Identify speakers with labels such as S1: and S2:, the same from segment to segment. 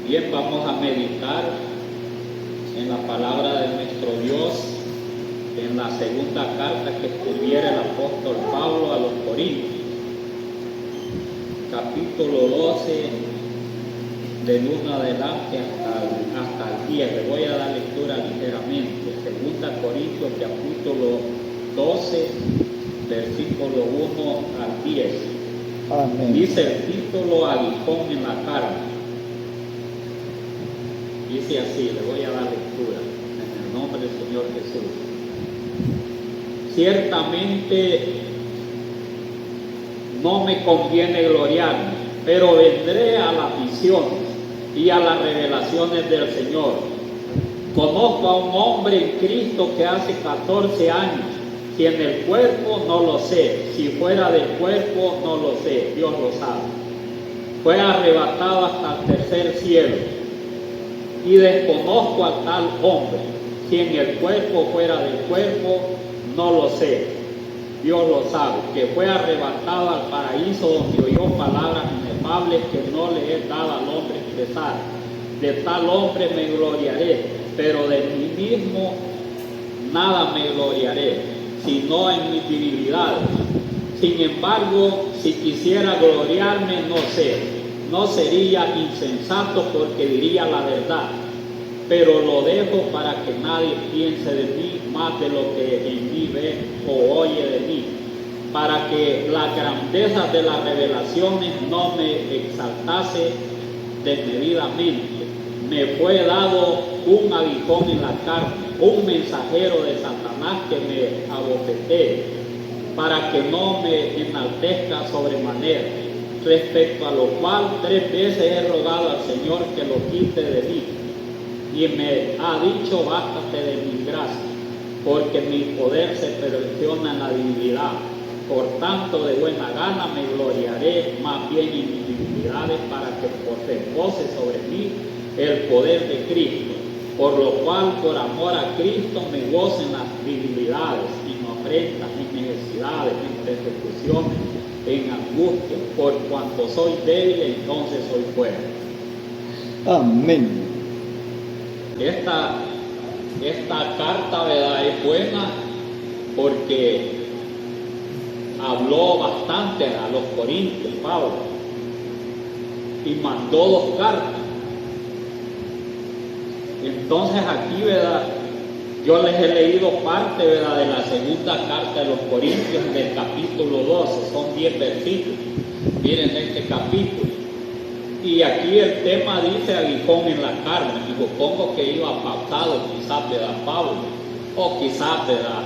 S1: Bien, vamos a meditar en la palabra de nuestro Dios, en la segunda carta que escribiera el apóstol Pablo a los Corintios, capítulo 12, del 1 adelante hasta el 10. Le voy a dar lectura ligeramente. Segunda Corintios, capítulo 12, versículo 1 al 10.
S2: Amén.
S1: Dice el título: Aguijón en la carne. Dice así, le voy a dar lectura en el nombre del Señor Jesús. Ciertamente no me conviene gloriarme, pero vendré a las visiones y a las revelaciones del Señor. Conozco a un hombre en Cristo que hace 14 años, si en el cuerpo no lo sé, si fuera del cuerpo no lo sé, Dios lo sabe. Fue arrebatado hasta el tercer cielo. Y desconozco a tal hombre, si en el cuerpo fuera del cuerpo, no lo sé, Dios lo sabe, que fue arrebatado al paraíso donde oyó palabras inefables que no le es dada al hombre expresar. De tal hombre me gloriaré, pero de mí mismo nada me gloriaré, sino en mis debilidades. Sin embargo, si quisiera gloriarme, no sería insensato, porque diría la verdad, pero lo dejo para que nadie piense de mí más de lo que en mí ve o oye de mí, para que la grandeza de las revelaciones no me exaltase desmedidamente. Me fue dado un aguijón en la carne, un mensajero de Satanás que me abofetee, para que no me enaltezca sobremanera, respecto a lo cual 3 veces he rogado al Señor que lo quite de mí, y me ha dicho: bástate de mi gracia, porque mi poder se perfecciona en la debilidad. Por tanto, de buena gana me gloriaré más bien en mis debilidades, para que repose sobre mí el poder de Cristo. Por lo cual, por amor a Cristo, me gozo en las debilidades, en ofrendas, en necesidades, en persecuciones, en angustia. Por cuanto soy débil, entonces soy fuerte.
S2: Amén.
S1: Esta carta, ¿verdad?, es buena porque habló bastante a los corintios, Pablo, y mandó 2 cartas. Entonces aquí, ¿verdad?, yo les he leído parte, ¿verdad?, de la segunda carta de los Corintios, del capítulo 12, son 10 versículos. Miren este capítulo. Y aquí el tema dice aguijón en la carne, y supongo que iba pautado quizás, ¿verdad?, Pablo, o quizás, ¿verdad?,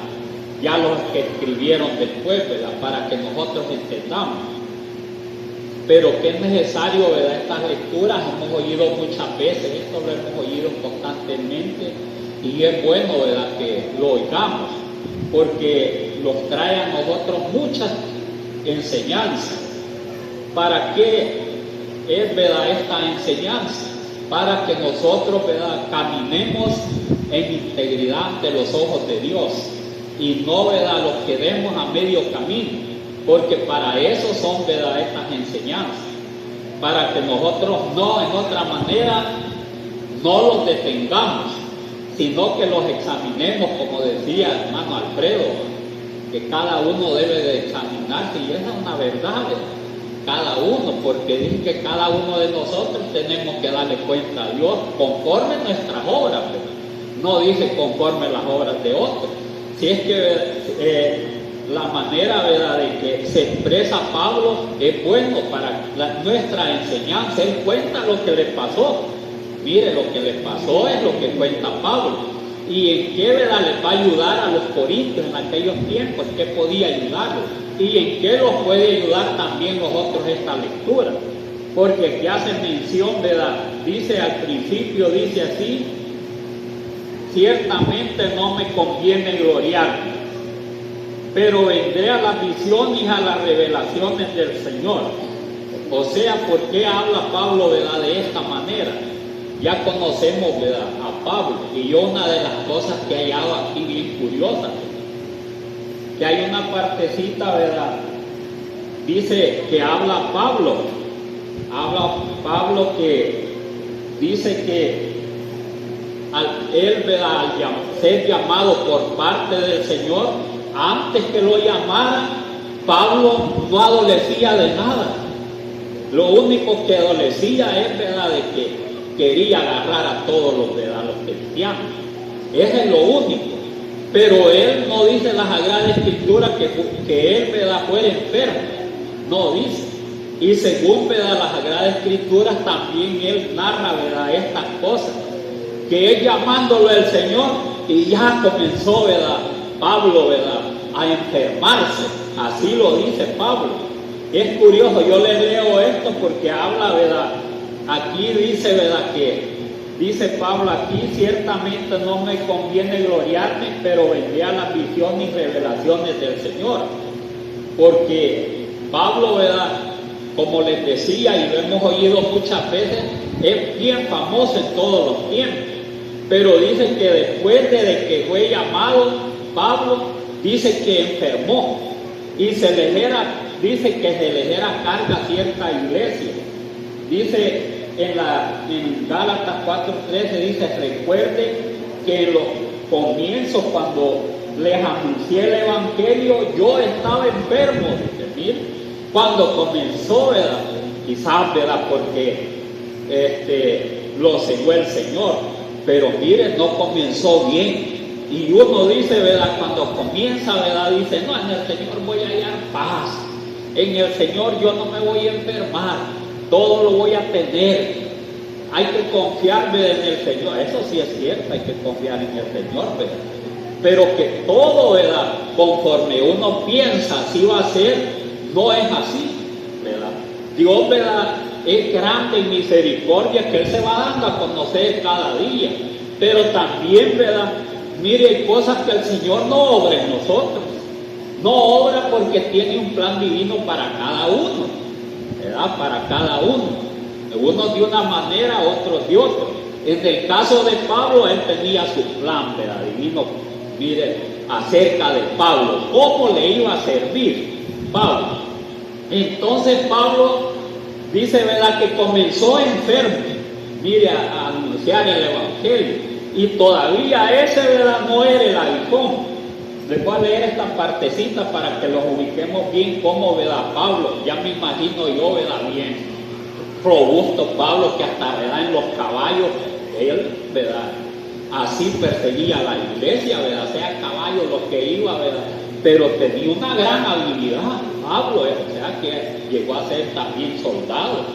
S1: ya los que escribieron después, ¿verdad?, para que nosotros entendamos. Pero que es necesario, ¿verdad?, estas lecturas hemos oído muchas veces, esto lo hemos oído constantemente, y es bueno, ¿verdad?, que lo oigamos, porque nos trae a nosotros muchas enseñanzas. ¿Para qué es, verdad, esta enseñanza? Para que nosotros, ¿verdad?, caminemos en integridad ante los ojos de Dios, y no, ¿verdad?, los quedemos a medio camino, porque para eso son, ¿verdad?, estas enseñanzas, para que nosotros no, en otra manera, no los detengamos, sino que los examinemos, como decía el hermano Alfredo, que cada uno debe de examinarse, y esa es una verdad, cada uno, porque dice que cada uno de nosotros tenemos que darle cuenta a Dios conforme nuestras obras, ¿verdad? No dice conforme las obras de otros. Si es que la manera, ¿verdad?, de que se expresa Pablo es bueno para nuestra enseñanza. Él cuenta lo que le pasó. Mire, lo que le pasó es lo que cuenta Pablo. Y en qué, ¿verdad?, les va a ayudar a los corintios en aquellos tiempos, qué podía ayudarlos, y en qué los puede ayudar también nosotros esta lectura. Porque aquí hace mención, ¿verdad?, dice al principio, dice así: ciertamente no me conviene gloriarme, pero vendré a las visiones y a las revelaciones del Señor. O sea, ¿por qué habla Pablo, ¿verdad?, de esta manera? Ya conocemos, ¿verdad?, a Pablo, y yo una de las cosas que he hallado aquí bien curiosa, que hay una partecita, ¿verdad?, dice que habla Pablo que dice que él, ¿verdad?, al ser llamado por parte del Señor, antes que lo llamara, Pablo no adolecía de nada. Lo único que adolecía es, ¿verdad?, de que quería agarrar a todos los cristianos. Ese es lo único. Pero él no dice en la Sagrada Escritura que él, ¿verdad?, fuera enfermo. No dice. Y según, ¿verdad?, las Sagradas Escrituras también él narra, ¿verdad?, estas cosas. Que es llamándolo el Señor y ya comenzó, ¿verdad?, Pablo, ¿verdad?, a enfermarse. Así lo dice Pablo. Es curioso, yo le leo esto porque habla, ¿verdad? Aquí dice, ¿verdad?, que dice Pablo aquí: ciertamente no me conviene gloriarme, pero vendré a las visiones y revelaciones del Señor. Porque Pablo, ¿verdad?, como les decía y lo hemos oído muchas veces, es bien famoso en todos los tiempos. Pero dice que después de que fue llamado, Pablo dice que enfermó y dice que se le era carga a cierta iglesia. Dice en Gálatas 4:13, dice: recuerde que en los comienzos, cuando les anuncié el Evangelio, yo estaba enfermo. Dice, mire, cuando comenzó, ¿verdad?, quizás, ¿verdad?, porque lo cegó el Señor. Pero mire, no comenzó bien. Y uno dice, ¿verdad?, cuando comienza, ¿verdad?, dice: no, en el Señor voy a hallar paz. En el Señor yo no me voy a enfermar. Todo lo voy a tener. Hay que confiar, ¿verdad?, en el Señor. Eso sí es cierto, hay que confiar en el Señor, ¿verdad? Pero que todo, ¿verdad?, conforme uno piensa así va a ser, no es así, ¿verdad? Dios, ¿verdad?, es grande en misericordia, que Él se va dando a conocer cada día. Pero también, ¿verdad?, mire, hay cosas que el Señor no obra en nosotros. No obra porque tiene un plan divino para cada uno, ¿verdad?, para cada uno. Unos de una manera, otros de otra. En el caso de Pablo, él tenía su plan, ¿verdad?, divino, mire, acerca de Pablo, cómo le iba a servir Pablo. Entonces Pablo dice, ¿verdad?, que comenzó enfermo, mire, a anunciar el Evangelio. Y todavía ese, ¿verdad?, no era el aguijón. Les voy a leer esta partecita para que los ubiquemos bien, cómo, ¿verdad?, Pablo, ya me imagino yo, ¿verdad?, bien robusto Pablo, que hasta, ¿verdad?, en los caballos, él, ¿verdad?, así perseguía a la iglesia, ¿verdad?, sea caballo lo que iba, ¿verdad?, pero tenía una gran habilidad Pablo, o sea que llegó a ser también soldado.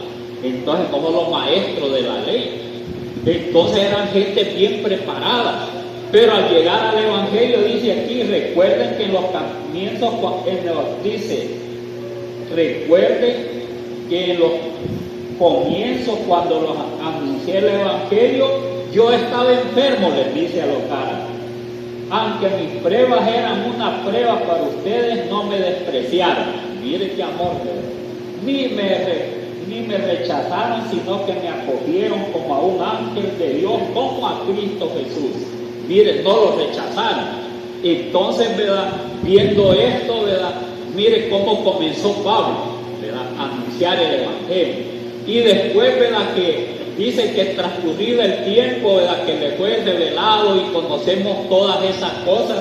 S1: Entonces, como los maestros de la ley. Entonces eran gente bien preparada. Pero al llegar al Evangelio, dice aquí, recuerden que en los comienzos, dice, recuerden que en los comienzos, cuando los anuncié el Evangelio, yo estaba enfermo, les dice a los Gálatas. Aunque mis pruebas eran una prueba para ustedes, no me despreciaron. Mire qué amor, ni me rechazaron, sino que me acogieron como a un ángel de Dios, como a Cristo Jesús. Mire, no lo rechazaron. Entonces, ¿verdad?, viendo esto, ¿verdad?, mire cómo comenzó Pablo, ¿verdad?, a anunciar el Evangelio. Y después, ¿verdad?, que dice que transcurrido el tiempo, ¿verdad?, que le fue revelado y conocemos todas esas cosas.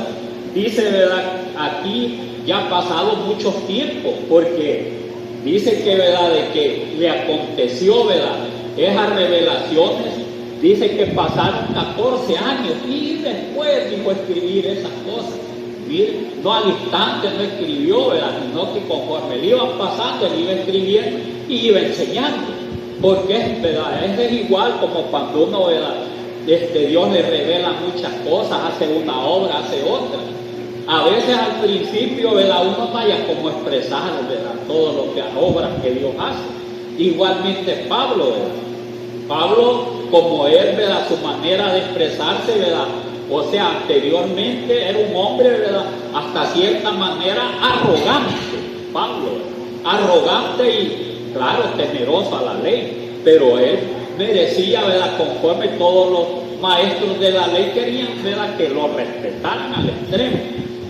S1: Dice, ¿verdad?, aquí ya ha pasado mucho tiempo, porque dice que, ¿verdad?, de que le aconteció, ¿verdad?, esas revelaciones. Dice que pasaron 14 años y después dijo escribir esas cosas. Mire, no al instante no escribió, ¿verdad?, sino que conforme le iban pasando, él iba escribiendo y iba enseñando. Porque es, ¿verdad?, es igual como cuando uno, ¿verdad?, Dios le revela muchas cosas, hace una obra, hace otra. A veces al principio, ¿verdad?, uno no haya como expresar, ¿verdad?, todo lo que obras que Dios hace. Igualmente Pablo, ¿verdad? Pablo, como él, ¿verdad?, su manera de expresarse, ¿verdad?, o sea, anteriormente era un hombre, ¿verdad?, hasta cierta manera arrogante, Pablo, ¿verdad?, arrogante y, claro, temeroso a la ley, pero él merecía, ¿verdad?, conforme todos los maestros de la ley querían, ¿verdad?, que lo respetaran al extremo.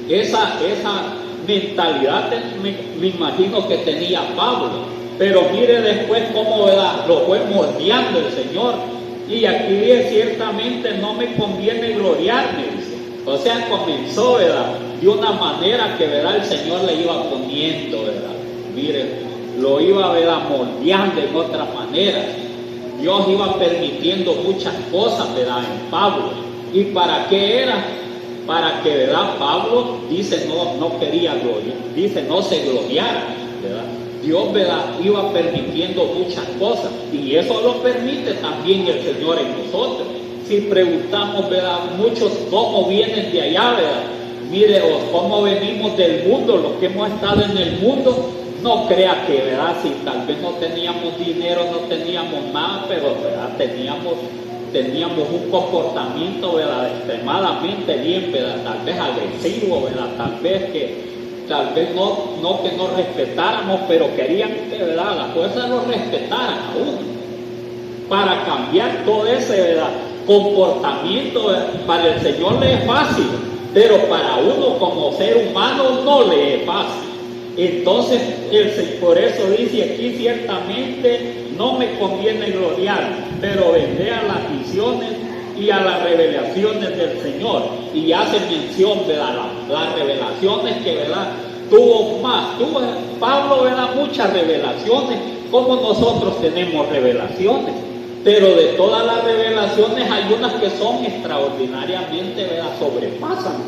S1: Esa mentalidad me imagino que tenía Pablo. Pero mire después cómo, ¿verdad?, lo fue moldeando el Señor. Y aquí dice, ciertamente no me conviene gloriarme, dice. O sea, comenzó, ¿verdad? De una manera que, ¿verdad? El Señor le iba poniendo, ¿verdad? Mire, lo iba, ¿verdad? Moldeando en otra manera. Dios iba permitiendo muchas cosas, ¿verdad? En Pablo. ¿Y para qué era? Para que, ¿verdad? Pablo dice no quería gloria, dice no se gloriara, ¿verdad? Dios, ¿verdad? Iba permitiendo muchas cosas y eso lo permite también el Señor en nosotros. Si preguntamos, ¿verdad? Muchos cómo vienen de allá, ¿verdad? Mire, o cómo venimos del mundo, los que hemos estado en el mundo, no crea que, ¿verdad? Si tal vez no teníamos dinero, no teníamos nada, pero, ¿verdad? Teníamos un comportamiento, ¿verdad? Extremadamente bien, ¿verdad? Tal vez agresivo, ¿verdad? Tal vez no que nos respetáramos, pero querían que, ¿verdad? Las fuerzas nos respetaran a uno. Para cambiar todo ese, ¿verdad? Comportamiento, ¿verdad? Para el Señor le es fácil, pero para uno como ser humano no le es fácil. Entonces, por eso dice aquí, ciertamente no me conviene gloriar, pero vendré a las visiones y a las revelaciones del Señor. Y hace mención de las revelaciones que, ¿verdad? Tuvo Pablo, ¿verdad? Muchas revelaciones, como nosotros tenemos revelaciones. Pero de todas las revelaciones hay unas que son extraordinariamente, ¿verdad? Sobrepasan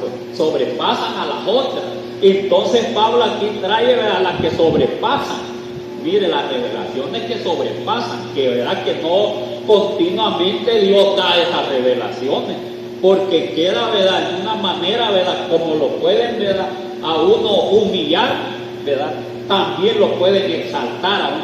S1: a las otras. Entonces Pablo aquí trae, ¿verdad? Las que sobrepasan. Mire, las revelaciones que sobrepasan, que, ¿verdad? Que no continuamente Dios da esas revelaciones, porque queda, ¿verdad? En una manera, ¿verdad? Como lo pueden, ¿verdad? A uno humillar, ¿verdad? También lo pueden exaltar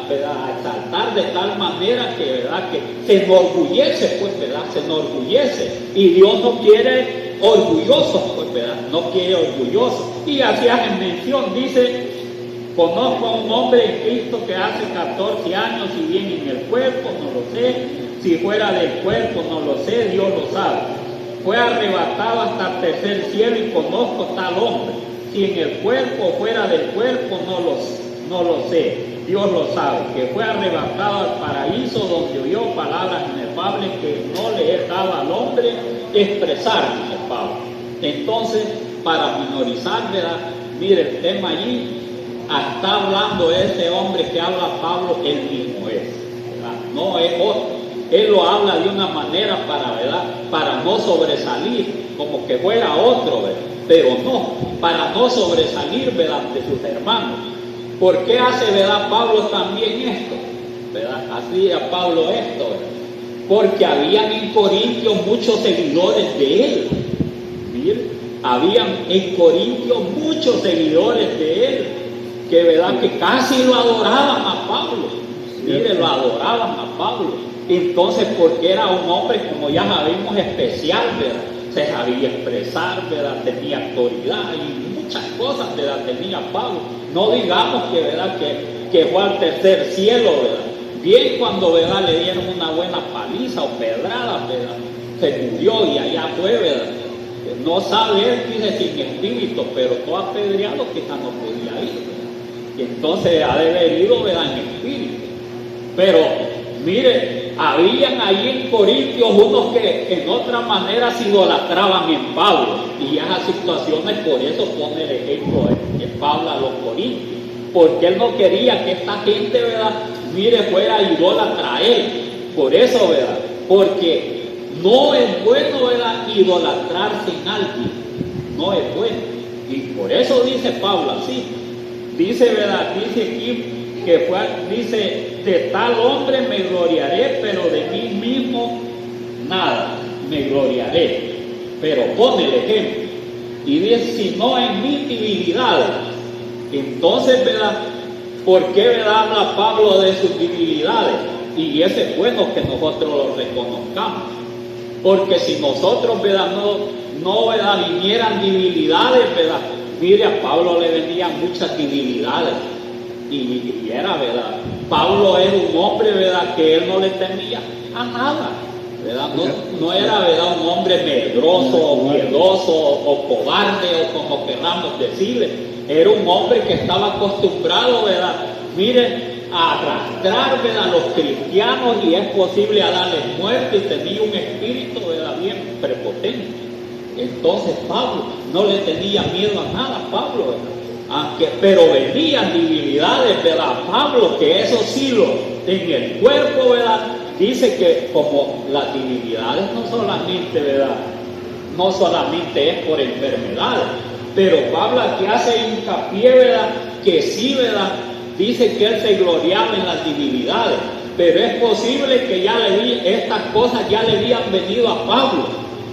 S1: ¿verdad? Exaltar de tal manera que, ¿verdad? Que se enorgullece, pues, ¿verdad? Se enorgullece. Y Dios no quiere orgullosos, pues, ¿verdad? No quiere orgullosos. Y así hace mención, dice, conozco a un hombre en Cristo que hace 14 años, si bien en el cuerpo, no lo sé, si fuera del cuerpo, no lo sé, Dios lo sabe. Fue arrebatado hasta el tercer cielo y conozco tal hombre. Si en el cuerpo o fuera del cuerpo, no lo sé. Dios lo sabe, que fue arrebatado al paraíso donde oyó palabras inefables que no le es dado al hombre expresar, dice Pablo. Entonces, para minorizar, ¿verdad? Mire, el tema allí, está hablando ese hombre que habla Pablo, él mismo es, ¿verdad? No es otro. Él lo habla de una manera ¿verdad? Para no sobresalir, como que fuera otro, ¿verdad? Pero no, para no sobresalir, ¿verdad? De sus hermanos. ¿Por qué hace, ¿verdad? Pablo también esto, ¿verdad? Hacía Pablo esto, ¿verdad? Porque habían en Corintios muchos seguidores de él. Miren, habían en Corintios muchos seguidores de él, que, ¿verdad? Que casi lo adoraban a Pablo. Mire, lo adoraban a Pablo. Entonces, porque era un hombre, como ya sabemos, especial, ¿verdad? Se sabía expresar, ¿verdad? Tenía autoridad y muchas cosas, ¿verdad? Tenía Pablo. No digamos que, ¿verdad? Que fue al tercer cielo, ¿verdad? Bien cuando, ¿verdad? Le dieron una buena paliza o pedrada, ¿verdad? Se murió y allá fue, ¿verdad? No sabe él, dice, sin espíritu, pero todo apedreado quizás no podía ir, ¿verdad? Y entonces ha de haber ido, ¿verdad? En espíritu. Pero, mire, habían ahí en Corintios unos que en otra manera se idolatraban en Pablo, y esas situaciones, por eso pone el ejemplo de Pablo a los Corintios, porque él no quería que esta gente, ¿verdad? Mire, fuera idólatra a él. Por eso, ¿verdad? Porque no es bueno, ¿verdad? Idolatrarse en alguien, no es bueno. Y por eso dice Pablo así, dice, ¿verdad? Dice aquí que dice, de tal hombre me gloriaré, pero de mí mismo nada me gloriaré. Pero pone el ejemplo y dice, si no en mis debilidades. Entonces, ¿verdad? ¿Por qué, verdad, habla Pablo de sus debilidades? Y ese es bueno que nosotros lo reconozcamos, porque si nosotros, ¿verdad? No ¿verdad? Vinieran debilidades, ¿verdad? Mire, a Pablo le venían muchas debilidades. Y era, ¿verdad? Pablo era un hombre, ¿verdad? Que él no le temía a nada, ¿verdad? No era, ¿verdad? Un hombre medroso, o miedoso, o cobarde, o como queramos decirle. Era un hombre que estaba acostumbrado, ¿verdad? Mire, arrastrar, ¿verdad?, a los cristianos, y es posible a darles muerte, y tenía un espíritu, ¿verdad?, bien prepotente. Entonces Pablo no le tenía miedo a nada, Pablo, ¿verdad? Pero venían debilidades, ¿verdad? Pablo, que eso sí en el cuerpo, ¿verdad?, dice que como las debilidades no solamente, ¿verdad?, no solamente es por enfermedades, pero Pablo aquí hace hincapié, ¿verdad?, que sí, ¿verdad?, dice que él se gloriaba en las debilidades, pero es posible que estas cosas ya le habían venido a Pablo,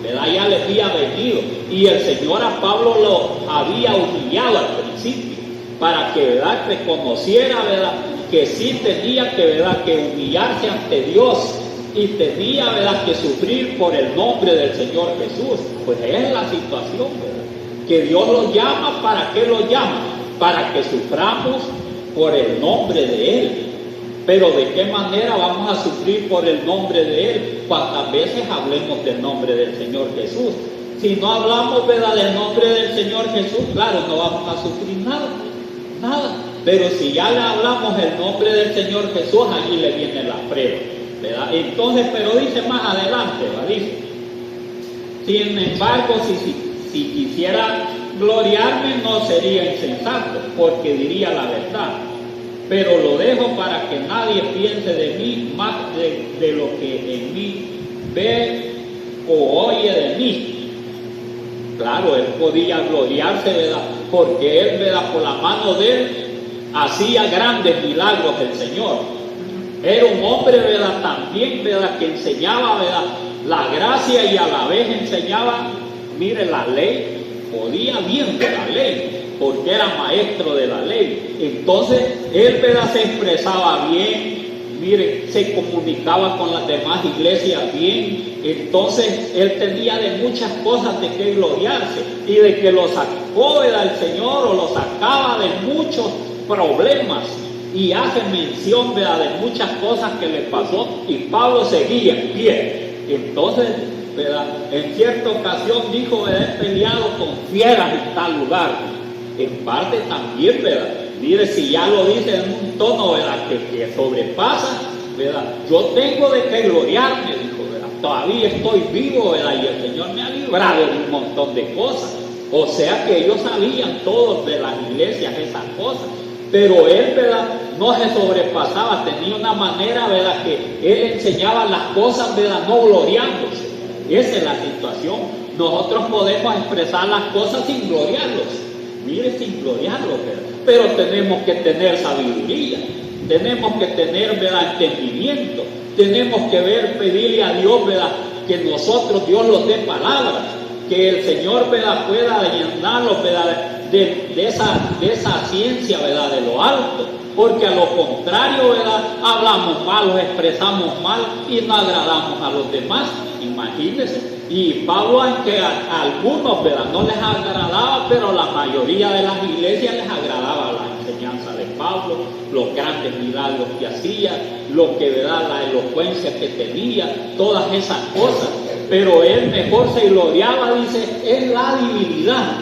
S1: ¿verdad?, ya le había venido, y el Señor a Pablo lo había humillado al principio, para que, ¿verdad?, reconociera, ¿verdad?, que sí tenía que, ¿verdad?, que humillarse ante Dios, y tenía, ¿verdad?, que sufrir por el nombre del Señor Jesús. Pues es la situación, ¿verdad?, que Dios los llama. ¿Para qué los llama? Para que suframos por el nombre de Él. Pero ¿de qué manera vamos a sufrir por el nombre de Él? ¿Cuántas veces hablemos del nombre del Señor Jesús? Si no hablamos, ¿verdad?, del nombre del Señor Jesús, claro, no vamos a sufrir nada. Pero si ya le hablamos el nombre del Señor Jesús, allí le viene la prueba, ¿verdad? Entonces, pero dice más adelante, ¿verdad?, dice: sin embargo, si quisiera gloriarme, no sería insensato, porque diría la verdad. Pero lo dejo para que nadie piense de mí más de lo que en mí ve o oye de mí. Claro, él podía gloriarse, ¿verdad?, porque él, ¿verdad?, por la mano de él hacía grandes milagros el Señor. Era un hombre, ¿verdad?, también, ¿verdad?, que enseñaba, ¿verdad?, la gracia, y a la vez enseñaba, mire, la ley. Podía bien de la ley, porque era maestro de la ley. Entonces él, ¿verdad?, se expresaba bien, mire, se comunicaba con las demás iglesias bien. Entonces él tenía de muchas cosas de que gloriarse, y de que lo sacó, ¿verdad?, el Señor, o lo sacaba de muchos problemas, y hace mención, ¿verdad?, de muchas cosas que le pasó, y Pablo seguía en pie. Entonces, ¿verdad?, en cierta ocasión dijo: he peleado con fieras en tal lugar. En parte también, ¿verdad?, mire, si ya lo dice en un tono, ¿verdad?, que sobrepasa, ¿verdad?, yo tengo de qué gloriarme, dijo, ¿verdad?, todavía estoy vivo, ¿verdad?, y el Señor me ha librado de un montón de cosas. O sea que ellos sabían todos de las iglesias esas cosas, pero él, ¿verdad?, no se sobrepasaba, tenía una manera, ¿verdad?, que él enseñaba las cosas, ¿verdad?, no gloriándose. Esa es la situación. Nosotros podemos expresar las cosas sin gloriarlos, mire, sin gloriarlos, ¿verdad?, pero tenemos que tener sabiduría, tenemos que tener, ¿verdad?, entendimiento, tenemos que pedirle a Dios, ¿verdad?, que nosotros, Dios nos dé palabras, que el Señor, ¿verdad?, pueda llenarlos, ¿verdad?, de esa ciencia, ¿verdad?, de lo alto, porque a lo contrario, ¿verdad?, hablamos mal, los expresamos mal y no agradamos a los demás. Imagínense. Y Pablo, aunque a algunos, ¿verdad?, no les agradaba, pero la mayoría de las iglesias les agradaba la enseñanza de Pablo, los grandes milagros que hacía, lo que, ¿verdad?, la elocuencia que tenía, todas esas cosas. Pero él mejor se gloriaba, dice, en la debilidad.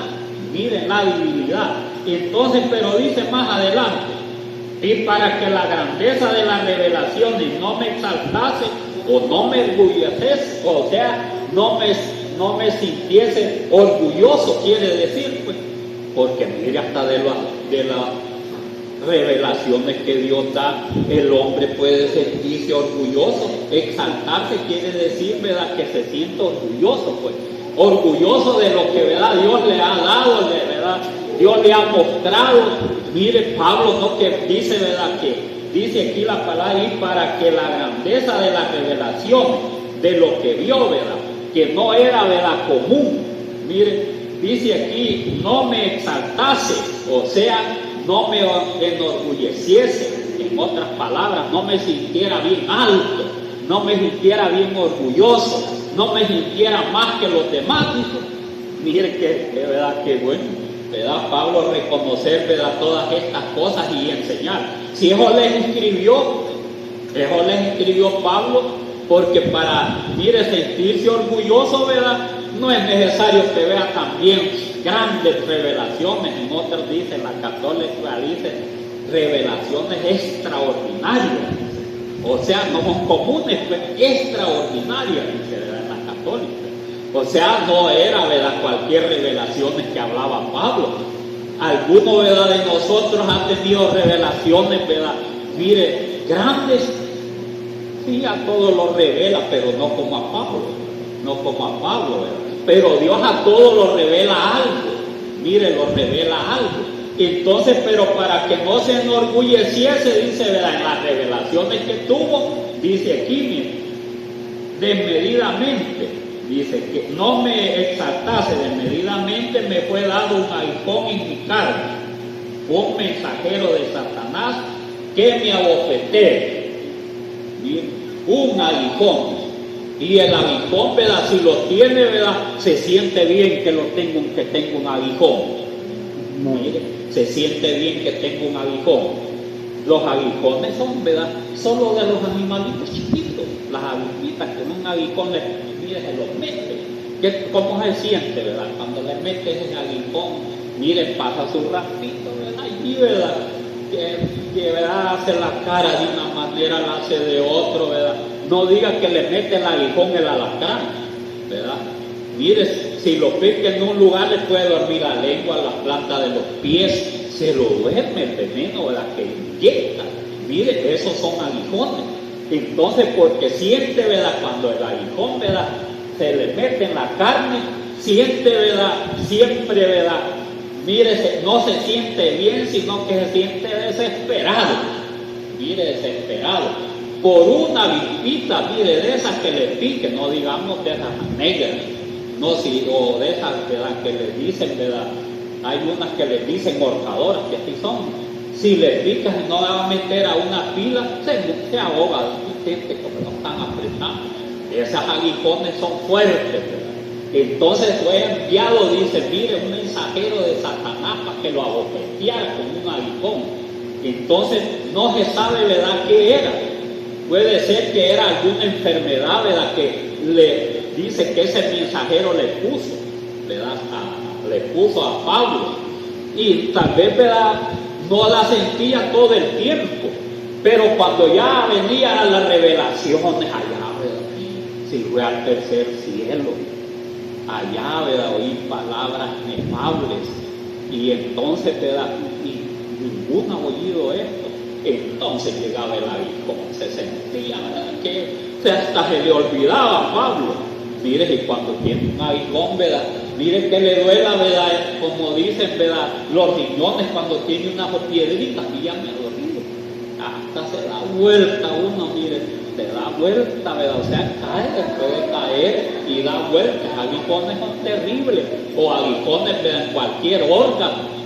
S1: Miren la debilidad. Entonces, pero dice más adelante: y para que la grandeza de las revelaciones no me exaltase o no me orgulleciese, o sea, no me sintiese orgulloso, quiere decir, pues, porque mire, hasta de las revelaciones que Dios da, el hombre puede sentirse orgulloso. Exaltarse quiere decir, ¿verdad?, que se siente orgulloso, pues, orgulloso de lo que, ¿verdad?, Dios le ha dado, ¿verdad?, Dios le ha mostrado. Mire, Pablo, ¿no?, que dice, ¿verdad?, que dice aquí la palabra: y para que la grandeza de la revelación de lo que vio, ¿verdad?, que no era, ¿verdad?, común. Mire, dice aquí: no me exaltase, o sea, no me enorgulleciese. En otras palabras, no me sintiera bien alto, no me sintiera bien orgulloso, no me sintiera más que los demás, dijo. Mire que, ¿verdad?, qué bueno, ¿verdad?, Pablo reconocer, ¿verdad?, todas estas cosas y enseñar. Si eso les escribió Pablo, porque para, mire, sentirse orgulloso, ¿verdad?, no es necesario que vea también grandes revelaciones. En otras dice, la católica dice, revelaciones extraordinarias. O sea, no son comunes, pero extraordinarias, dice, ¿verdad?, en la católica. O sea, no era, ¿verdad?, cualquier revelación que hablaba Pablo. Algunos, ¿verdad?, de nosotros han tenido revelaciones, ¿verdad?, mire, grandes. Sí, a todos los revela, pero no como a Pablo. No como a Pablo, ¿verdad? Pero Dios a todos los revela algo. Mire, los revela algo. Entonces, pero para que no se enorgulleciese, dice, ¿verdad?, en las revelaciones que tuvo, dice aquí, mire, desmedidamente, dice que no me exaltase, desmedidamente me fue dado un aguijón en mi carne, un mensajero de Satanás que me abofetee. Un aguijón. Y el aguijón, ¿verdad?, si lo tiene, ¿verdad?, se siente bien que tenga un aguijón.
S2: No.
S1: Mire, se siente bien que tenga un aguijón. Los aguijones son, ¿verdad?, solo de los animalitos chiquitos. Las agujitas con un aguijón, mire, se los mete. ¿Cómo se siente, verdad? Cuando le metes el aguijón, mire, pasa su ratito, ¿verdad? Y, ¿verdad?, que ¿verdad?, hace la cara de una manera, la hace de otro, ¿verdad? No diga que le mete el aguijón el alacrán, ¿verdad? Mire, si lo pica en un lugar, le puede dormir la lengua, la planta de los pies, se lo duerme el veneno, ¿verdad?, que inyecta. Mire, esos son aguijones. Entonces, porque siente, ¿verdad?, cuando el aguijón, ¿verdad?, se le mete en la carne, siente, ¿verdad?, siempre, ¿verdad?, mire, no se siente bien, sino que se siente desesperado. Mire, desesperado. Por una vispita, mire, de esas que le pique, no digamos de esas negras, no, si, o de esas, ¿verdad?, que le dicen, ¿verdad?, hay unas que le dicen horcadoras, que así son. Si le picas y no la va a meter a una pila, se ahoga, siente como no están apretando. Esas aguijones son fuertes, ¿verdad? Entonces fue enviado, dice, mire, un mensajero de Satanás para que lo abofeteara con un aguijón. Entonces no se sabe, ¿verdad?, qué era. Puede ser que era alguna enfermedad, ¿verdad?, que le dice que ese mensajero le puso, ¿verdad?, le puso a Pablo. Y tal vez, ¿verdad?, no la sentía todo el tiempo, pero cuando ya venía a las revelaciones allá, ¿verdad?, si fue al tercer cielo, allá, ¿verdad?, oí palabras inefables, y entonces, ¿verdad?, y ninguno ha oído esto. Entonces llegaba el aguijón, se sentía, ¿verdad?, que hasta se le olvidaba a Pablo. Mire, y cuando tiene un aguijón, ¿verdad?, mire que le duela, ¿verdad?, como dicen, ¿verdad?, los riñones cuando tiene una piedrita, y ya me ha dolido. Hasta se da vuelta uno, mire, se da vuelta, ¿verdad?, o sea, puede caer y da vueltas. Aguijones son terribles, o aguijones, ¿verdad?, en cualquier órgano.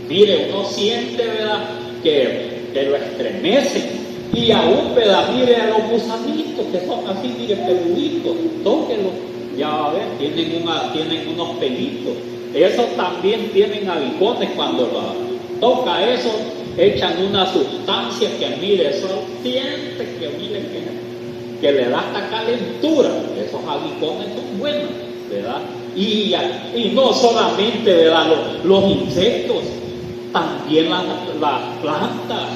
S1: Mire, uno siente, ¿verdad?, que lo estremece. Y aún, ¿verdad?, mire a los gusanitos que son así, mire, peluditos, tóquenlos, ya va a ver, tienen unos pelitos. Esos también tienen aguijones. Cuando lo toca eso, echan una sustancia que, mire, eso siente que, mire, que le da hasta calentura. Esos aguijones son buenos, ¿verdad? Y no solamente, ¿verdad?, los insectos, también las plantas,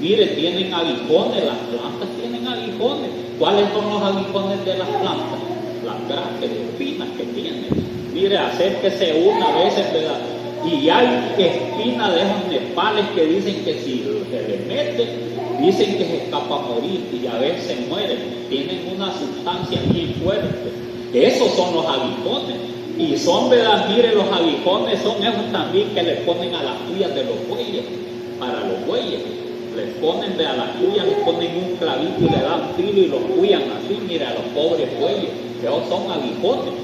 S1: mire, tienen aguijones. Las plantas tienen aguijones. ¿Cuáles son los aguijones de las plantas? Las grandes espinas que tienen. Mire, acérquese una a veces, ¿verdad?, y hay espinas de esos nepales que dicen que si se le mete, dicen que se escapa a morir, y a veces se mueren. Tienen una sustancia bien fuerte. Esos son los aguijones. Y son, ¿verdad?, mire, los aguijones son esos también que le ponen a las tuyas de los bueyes, para los bueyes. Les ponen, ¿verdad?, a las tuyas, les ponen un clavito y le dan filo y los cuidan así, mire, a los pobres bueyes. Esos son aguijones.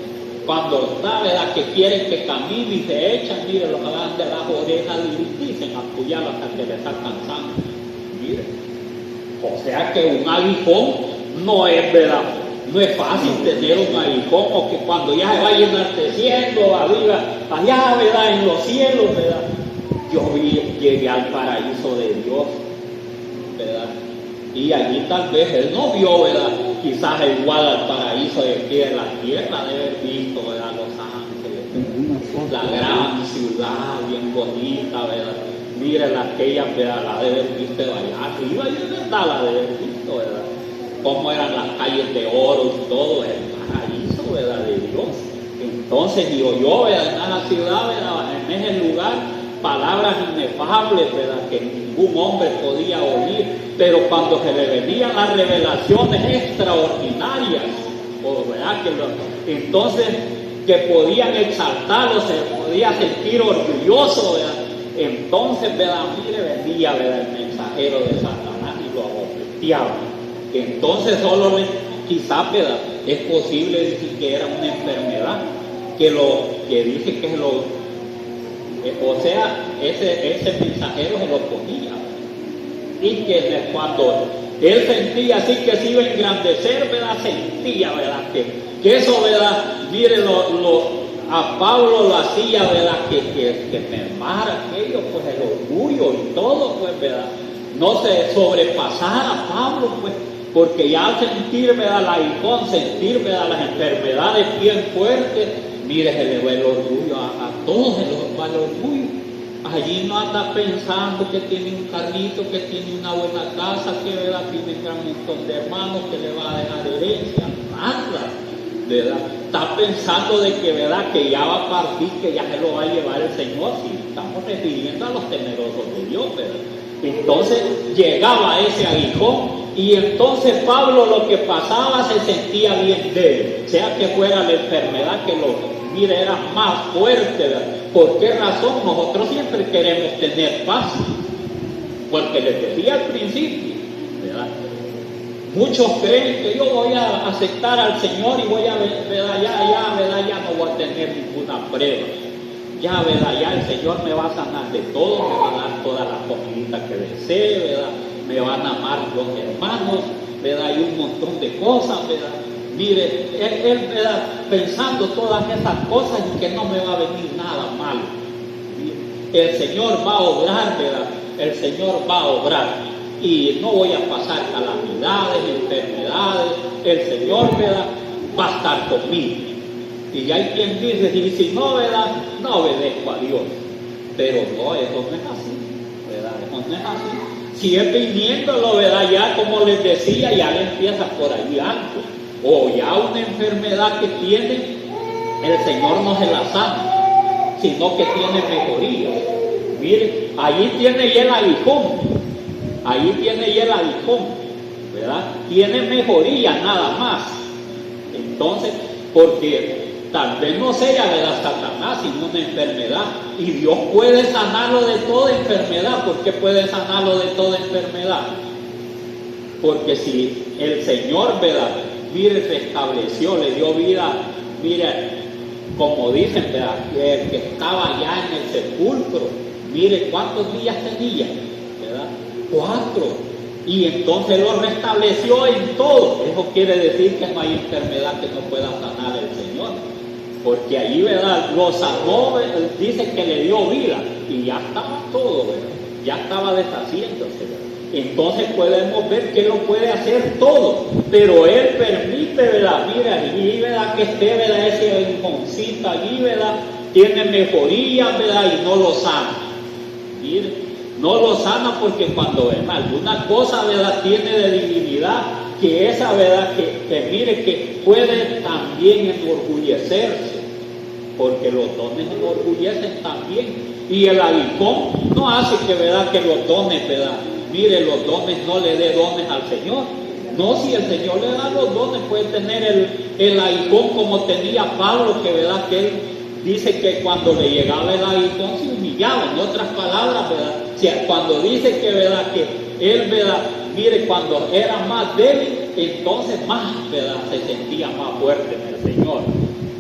S1: Cuando está, ¿verdad?, que quieren que camine y se echan, mire, los agarran de las orejas y dicen apoyarlo hasta que le sacan sangre. Mire, o sea que un aguijón no es, ¿verdad?, no es fácil tener un aguijón, o que cuando ya se vaya enalteciendo arriba, allá, ¿verdad?, en los cielos, ¿verdad?, yo llegué al paraíso de Dios, ¿verdad?, y allí tal vez él no vio, ¿verdad?, quizás igual al paraíso de aquí en la tierra, de haber visto, ¿verdad?, Los Ángeles, la gran ciudad bien bonita, ¿verdad?, mire aquella, ¿verdad? La de haber visto allá arriba, y es verdad, la de haber visto, ¿verdad? Cómo eran las calles de oro y todo, el paraíso, ¿verdad? De Dios. Entonces digo yo, ¿verdad? En la ciudad, ¿verdad? En ese lugar, palabras inefables, ¿verdad? Que ningún hombre podía oír, pero cuando se le venían las revelaciones extraordinarias, ¿verdad? Entonces que podían exaltarlo, se podía sentir orgulloso, ¿verdad? Entonces, ¿verdad? Mire, venía, ¿verdad? El mensajero de Satanás y lo abofeteaba. Entonces solo quizás, ¿verdad? Es posible decir que era una enfermedad, que dice que o sea, ese mensajero se lo ponía, y que cuando él sentía así que se iba a engrandecer, ¿verdad? Sentía, ¿verdad? Que eso, ¿verdad? Mire, a Pablo lo hacía, ¿verdad? Que mermara aquello, pues el orgullo y todo, pues, ¿verdad? No se sobrepasara a Pablo, pues, porque ya al sentir, ¿verdad? La aguijón, sentir, ¿verdad? Las enfermedades bien fuertes, mire, se le va el orgullo a todos, se les va el orgullo. Allí no anda pensando que tiene un carrito, que tiene una buena casa, que, ¿verdad? Tiene un gran montón de hermanos, que le va a dejar herencia, nada, ¿verdad? Está pensando de que, ¿verdad? Que ya va a partir, que ya se lo va a llevar el Señor, si estamos refiriendo a los temerosos de Dios, ¿verdad? Entonces llegaba ese aguijón, y entonces Pablo lo que pasaba se sentía bien débil, sea que fuera la enfermedad que mire, era más fuerte, ¿verdad? ¿Por qué razón? Nosotros siempre queremos tener paz, porque les decía al principio, ¿verdad? Muchos creen que yo voy a aceptar al Señor y voy a, ¿verdad? Ya no voy a tener ninguna prueba. Ya, ¿verdad? Ya el Señor me va a sanar de todo, me va a dar toda la comidita que desee, ¿verdad? Me van a amar los hermanos, ¿verdad? Y un montón de cosas, ¿verdad? Mire, él, ¿verdad? Pensando todas esas cosas y que no me va a venir nada malo. El Señor va a obrar, ¿verdad? El Señor va a obrar. Y no voy a pasar calamidades, enfermedades. El Señor, ¿verdad? Va a estar conmigo. Y hay quien dice, y si no, ¿verdad? No obedezco a Dios. Pero no, eso no es así, ¿verdad? Eso no es así. Si es viniéndolo, ¿verdad? Ya como les decía, ya le empieza por ahí algo. O ya una enfermedad que tiene, el Señor no se la sana, sino que tiene mejoría. Mire, ahí tiene ya el aguijón, ¿verdad? Tiene mejoría nada más. Entonces, porque tal vez no sea, ¿verdad? Satanás, sino una enfermedad. Y Dios puede sanarlo de toda enfermedad. ¿Por qué puede sanarlo de toda enfermedad? Porque si el Señor, ¿verdad? Mire, restableció, le dio vida, mire, como dicen, ¿verdad? Que estaba ya en el sepulcro, mire cuántos días tenía, ¿verdad? 4. Y entonces lo restableció en todo. Eso quiere decir que no hay enfermedad que no pueda sanar el Señor. Porque allí, ¿verdad? Lo sanó, dice que le dio vida y ya estaba todo, ¿verdad? Ya estaba deshaciéndose, ¿verdad? Entonces podemos ver que Él lo puede hacer todo, pero Él permite, ¿verdad? Mira, allí, ¿verdad? Que esté, ¿verdad? Ese rinconcito allí, ¿verdad? Tiene mejoría, ¿verdad? Y no lo sana. Mire, no lo sana porque cuando ven alguna cosa, ¿verdad? Tiene de divinidad, que esa, ¿verdad? Que mire que puede también enorgullecerse, porque los dones enorgullecen también. Y el aguijón no hace que, ¿verdad? Que los dones, ¿verdad? Mire, los dones no le dé dones al Señor. No, si el Señor le da los dones, puede tener el aguijón como tenía Pablo, que, ¿verdad? Que él dice que cuando le llegaba el aguijón se humillaba. En otras palabras, ¿verdad? O sea, cuando dice que, ¿verdad? Que él, ¿verdad? Mire, cuando era más débil, entonces más, ¿verdad? Se sentía más fuerte en el Señor.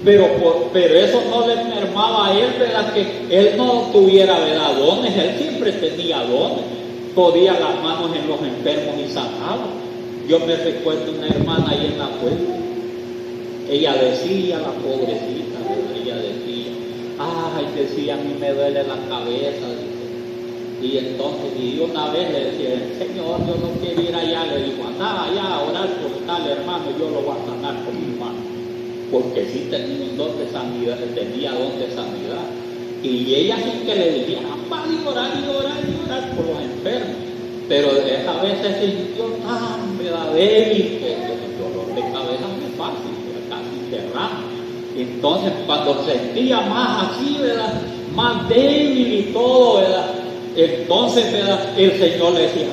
S1: Pero eso no le mermaba a él, ¿verdad? Que él no tuviera, ¿verdad? Dones. Él siempre tenía dones. Podía las manos en los enfermos y sanaba. Yo me recuerdo una hermana ahí en la puerta. Ella decía, la pobrecita, ella decía, ay, decía, a mí me duele la cabeza, dice. Y entonces, y una vez le decía, Señor, yo no quiero ir allá. Le dijo, anda allá a orar por tal hermano, yo lo voy a sanar con mi mano. Porque sí tenía un don de sanidad, tenía don de sanidad. Y ella sin que le dijeran, va a llorar y llorar y llorar por los enfermos. Pero esa vez se sintió tan débil que el dolor de cabeza no es fácil, casi derrama. Entonces cuando sentía más así, ¿verdad?, más débil y todo, ¿verdad?, entonces, ¿verdad?, el Señor le decía,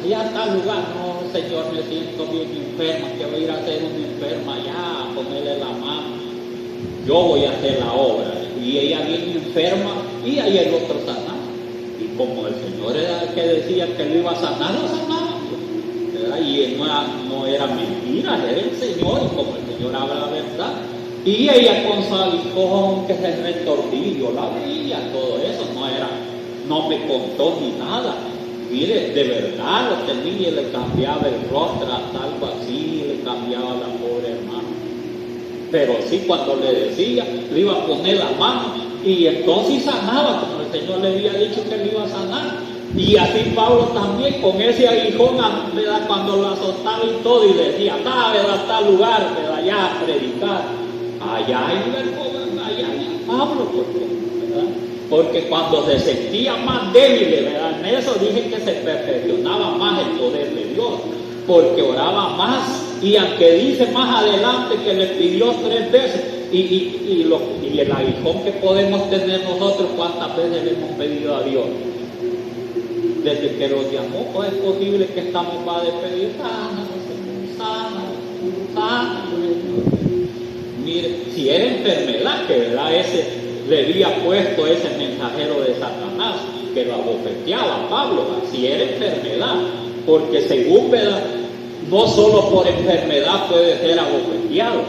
S1: allá está el lugar. No, Señor, me siento bien enferma, que voy a ir a hacer una enferma allá, a ponerle la mano. Yo voy a hacer la obra. Y ella bien enferma, y ahí el otro sanaba. Y como el Señor era el que decía que lo iba a sanar, lo sanaba, ¿verdad? Y él no era mentira, era el Señor, y como el Señor habla la verdad. Y ella con su aguijón que se retorcía, yo la veía, todo eso, no me contó ni nada. Mire, de verdad lo tenía, y le cambiaba el rostro, hasta algo así, le cambiaba la pobre hermana. Pero sí, cuando le decía, le iba a poner la mano, y entonces sanaba, como el Señor le había dicho que le iba a sanar. Y así Pablo también, con ese aguijón, ¿verdad?, cuando lo azotaba y todo, y le decía, ¿verdad?, está el lugar, ¿verdad?, allá a predicar. Allá iba el joven, allá iba Pablo, ¿verdad? Porque cuando se sentía más débil, ¿verdad?, en eso dije que se perfeccionaba más el poder de Dios, porque oraba más. Y aunque dice más adelante que le pidió 3 veces, y el aguijón que podemos tener nosotros, ¿cuántas veces le hemos pedido a Dios? Desde que los llamó, pues es posible que estamos para pedir, sana. Mire, si era enfermedad, que verdad ese le había puesto ese mensajero de Satanás, que lo abofeteaba a Pablo, si era enfermedad, porque según, ¿verdad?, no solo por enfermedad puede ser abofeteado.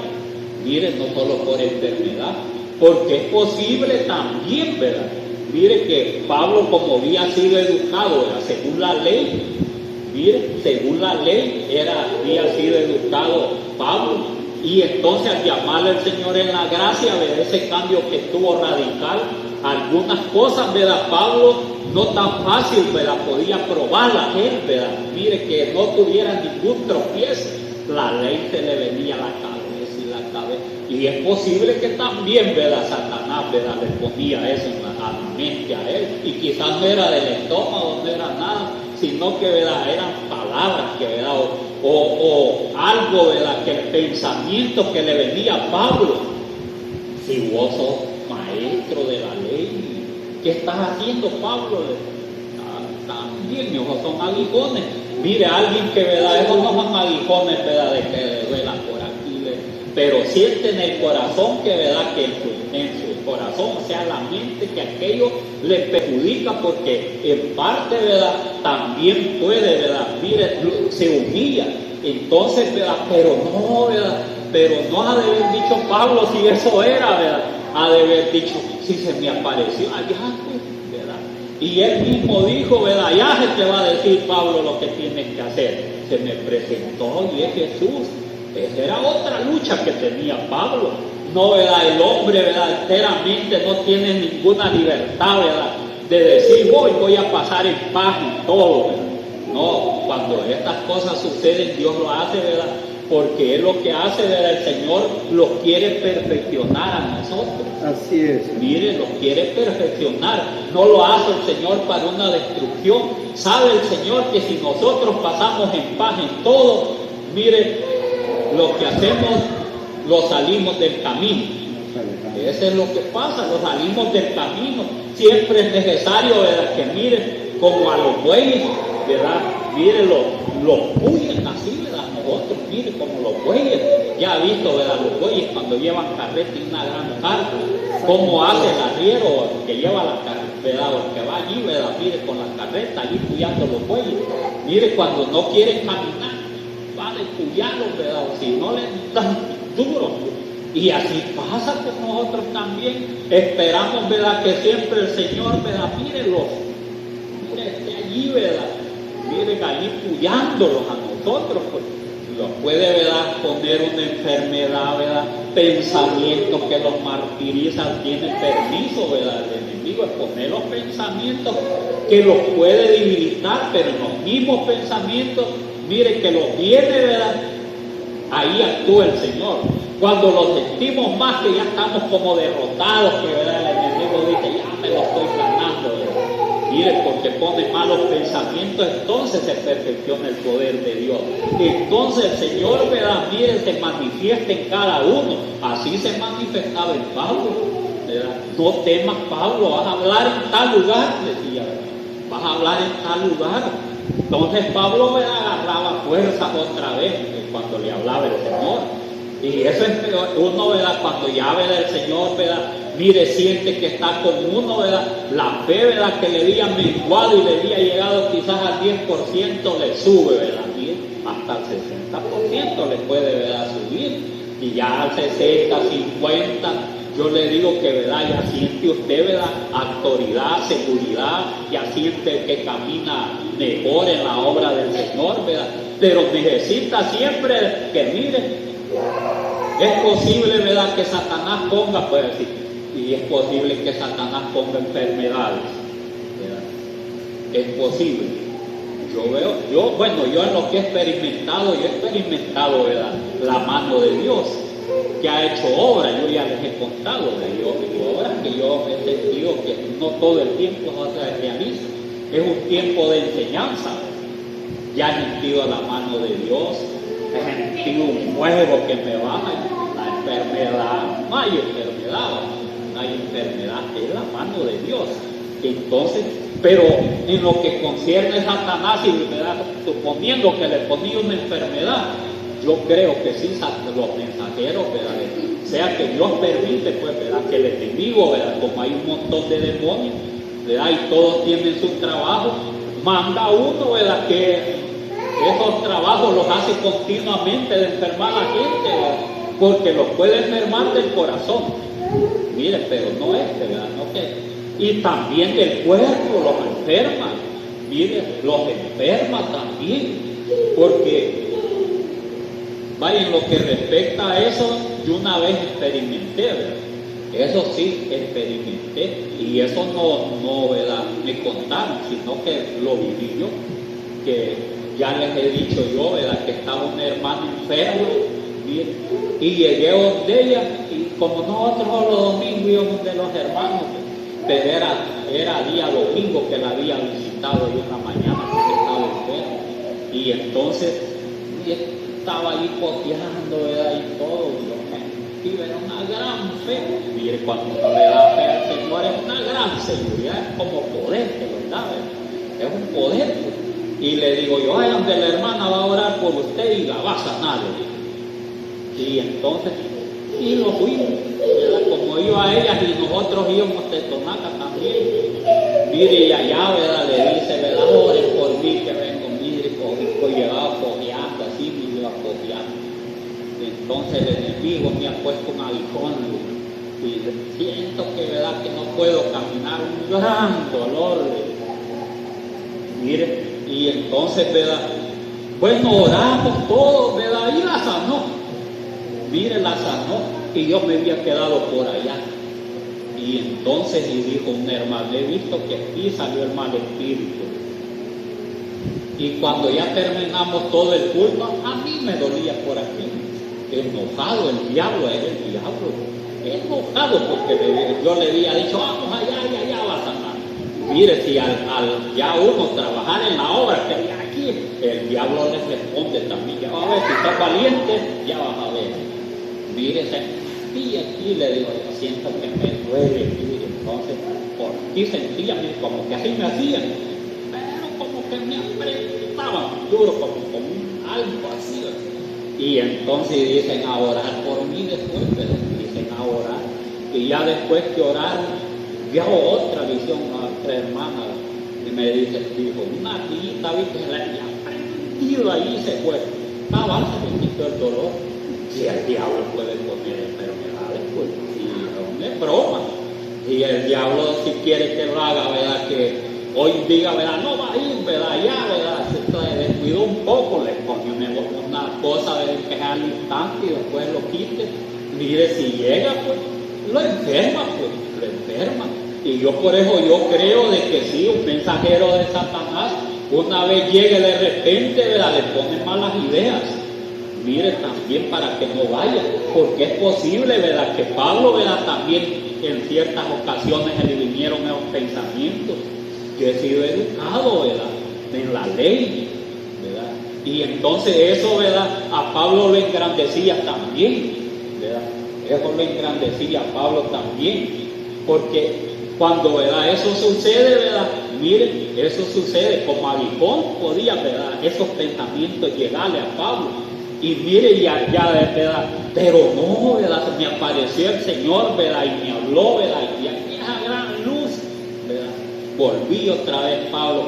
S1: Mire, no solo por enfermedad, porque es posible también, ¿verdad? Mire que Pablo, como había sido educado, ¿verdad?, según la ley, mire, según la ley había sido educado Pablo. Y entonces al llamarle al Señor en la gracia, ¿verdad?, ese cambio que estuvo radical, algunas cosas, ¿verdad?, Pablo no tan fácil, ¿verdad?, podía probarlas él, ¿verdad? Mire, que no tuviera ningún tropiezo, la ley se le venía a la cabeza y la cabeza. Y es posible que también, ¿verdad?, Satanás, ¿verdad?, le ponía eso a la mente a él. Y quizás no era del estómago, no era nada, sino que, ¿verdad?, eran palabras que, ¿verdad?, o algo, ¿verdad?, que el pensamiento que le venía a Pablo. Si vos sos maestro de la ley, ¿qué estás haciendo, Pablo? También, mis ojos son aguijones. Mire, alguien que, ¿verdad?, esos no son aguijones, ¿verdad?, de que le duela por aquí, pero siente en el corazón que, ¿verdad?, que en su corazón, o sea, la mente, que aquello le perjudica, porque en parte, ¿verdad?, también puede, ¿verdad?, mire, se humilla. Entonces, ¿verdad?, pero no ha de haber dicho Pablo si eso era, ¿verdad?, ha de haber dicho, si se me apareció allá, ¿verdad? Y él mismo dijo, ¿verdad?, ya se te va a decir, Pablo, lo que tienes que hacer. Se me presentó y es Jesús. Esa era otra lucha que tenía Pablo. No, ¿verdad?, el hombre, ¿verdad?, enteramente no tiene ninguna libertad, ¿verdad?, de decir, voy a pasar en paz y todo, ¿verdad? No, cuando estas cosas suceden, Dios lo hace, ¿verdad?, porque es lo que hace, ¿verdad?, el Señor los quiere perfeccionar a nosotros.
S2: Así es.
S1: Mire, los quiere perfeccionar. No lo hace el Señor para una destrucción. Sabe el Señor que si nosotros pasamos en paz en todo, mire, lo que hacemos, lo salimos del camino. Eso es lo que pasa, lo salimos del camino. Siempre es necesario, ¿verdad?, que mire, como a los bueyes, ¿verdad?, mire, los bueyes así, ¿verdad?, nosotros, mire, como los bueyes, ya ha visto, ¿verdad?, los bueyes cuando llevan carreta y una gran carga, cómo hace el arriero que lleva la carreta, ¿verdad?, o que va allí, ¿verdad?, mire, con la carreta allí puyando los bueyes. Mire, cuando no quieren caminar, van puyando, ¿verdad?, o si no les dan duro. Y así pasa con nosotros también. Esperamos, ¿verdad?, que siempre el Señor, ¿verdad?, mire, esté allí, ¿verdad?, mire, allí puyándolos a nosotros, pues los puede, ¿verdad?, poner una enfermedad, ¿verdad?, pensamientos que los martirizan, tienen permiso, ¿verdad?, el enemigo es poner los pensamientos que los puede debilitar, pero en los mismos pensamientos, mire, que los tiene, ¿verdad?, ahí actúa el Señor. Cuando los sentimos más, que ya estamos como derrotados, que, ¿verdad?, el enemigo Pablo dice, ya me lo estoy ganando, ¿verdad? Mire, porque pone malos pensamientos, entonces se perfecciona el poder de Dios. Entonces el Señor, ¿verdad? Mire, se manifiesta en cada uno. Así se manifestaba en Pablo, ¿verdad? No temas, Pablo, vas a hablar en tal lugar, decía, ¿verdad? Vas a hablar en tal lugar. Entonces Pablo, ¿verdad? Agarraba fuerza otra vez cuando le hablaba el Señor. Y eso es uno, ¿verdad? Cuando ya, ¿verdad? El Señor, ¿verdad? Mire, siente que está con uno, ¿verdad? La fe, ¿verdad? Que le había menguado y le había llegado quizás al 10%, le sube, ¿verdad? Y hasta el 60% le puede, ¿verdad? Subir. Y ya al 60, 50, yo le digo que, ¿verdad? Ya siente usted, ¿verdad? Autoridad, seguridad, ya siente que camina mejor en la obra del Señor, ¿verdad? Pero necesita siempre que, mire, es posible, ¿verdad? Que Satanás ponga, puede decir, y es posible que Satanás ponga enfermedades, ¿verdad? Es posible. Yo en lo que he experimentado, ¿verdad? La mano de Dios, que ha hecho obras, yo ya les he contado, obras que yo he sentido que no todo el tiempo se realiza. Es un tiempo de enseñanza. Ya he sentido la mano de Dios, he sentido un fuego que me baja. La enfermedad, no hay enfermedad, es la mano de Dios. Entonces, pero en lo que concierne a Satanás, y ¿verdad? Suponiendo que le ponía una enfermedad, yo creo que sí, los mensajeros, ¿verdad? Sea que Dios permite, pues, ¿verdad? Que el enemigo, ¿verdad? Como hay un montón de demonios, ¿verdad? Y todos tienen su trabajo, manda uno, ¿verdad? Que esos trabajos los hace continuamente de enfermar a la gente, ¿verdad? Porque los puede enfermar del corazón. Mire, pero no ¿verdad? No que. Y también del cuerpo los enferma. Mire, los enferma también. Porque, vaya, en lo que respecta a eso, yo una vez experimenté, ¿verdad? Eso sí, experimenté. Y eso no, ¿verdad? Me contaron, sino que lo viví yo. Que ya les he dicho yo, ¿verdad? Que estaba una hermana enferma. Y llegué donde ella, y como nosotros los domingos íbamos de los hermanos, pero era día domingo que la había visitado yo una mañana porque estaba enferma. Y entonces estaba ahí poteando, ¿verdad? Y todo, y era una gran fe. Mire, cuando uno le da fe al Señor es una gran seguridad, es como poder que lo da, ¿verdad? Es un poder. Y le digo yo, ay, donde la hermana va a orar por usted y la va a sanar. Y entonces, y lo fuimos, ¿verdad? Como iba a ellas y nosotros íbamos de Tonaca también. Mire, y allá, ¿verdad? Le dice, ¿verdad? Oren por mí que vengo, mire, pues llevaba cojeando, así me iba cojeando. Entonces el enemigo me ha puesto un aguijón y siento que, ¿verdad? Que no puedo caminar, un gran dolor. Mire, y entonces, ¿verdad? Bueno, oramos todos, ¿verdad? Y la sanó. Mire, la sanó, y yo me había quedado por allá. Y entonces, y dijo un hermano, he visto que aquí salió el mal espíritu. Y cuando ya terminamos todo el culto, a mí me dolía por aquí. Enojado, el diablo era el diablo. Enojado porque yo le había dicho, vamos allá, y allá va a sanar. Mire, si al ya uno trabajar en la obra que hay aquí, el diablo le responde también, ya va a ver, si estás valiente, ya vas a ver. Mire, y aquí le digo, yo siento que me duele, mire, entonces, por aquí sentía, mire, como que así me hacían, pero como que me apretaban duro, como algo así. Y entonces dicen a orar por mí después, pero dicen a orar. Y ya después que oraron, vio otra visión a otra hermana, y me dijo, una tita, viste, la había prendido ahí y se fue. Estaba, se me quitó el dolor. Si el diablo puede poner enfermedades, pues, y no es broma. Y el diablo, si quiere que lo haga, ¿verdad? Que hoy diga, ¿verdad? No va a ir, ¿verdad? Ya, ¿verdad? Se descuidó un poco, le pone una cosa de que es al instante y después lo quite. Mire, si llega, pues, lo enferma, pues, lo enferma. Y yo por eso yo creo de que sí, un mensajero de Satanás, una vez llegue de repente, ¿verdad? Le pone malas ideas. mire, también para que no vaya, porque es posible, ¿verdad?, que Pablo, ¿verdad?, también en ciertas ocasiones le vinieron esos pensamientos. Yo he sido educado, ¿verdad?, en la ley, ¿verdad? Y entonces eso, ¿verdad?, a Pablo lo engrandecía también, ¿verdad? Eso lo engrandecía a Pablo también, porque cuando, ¿verdad?, eso sucede, ¿verdad?, miren, eso sucede como aguijón podía, ¿verdad?, esos pensamientos llegarle a Pablo. Y mire, ya, ¿verdad?, pero no, ¿verdad?, me apareció el Señor, ¿verdad?, y me habló, ¿verdad?, y aquella gran luz, ¿verdad? Volví otra vez, Pablo,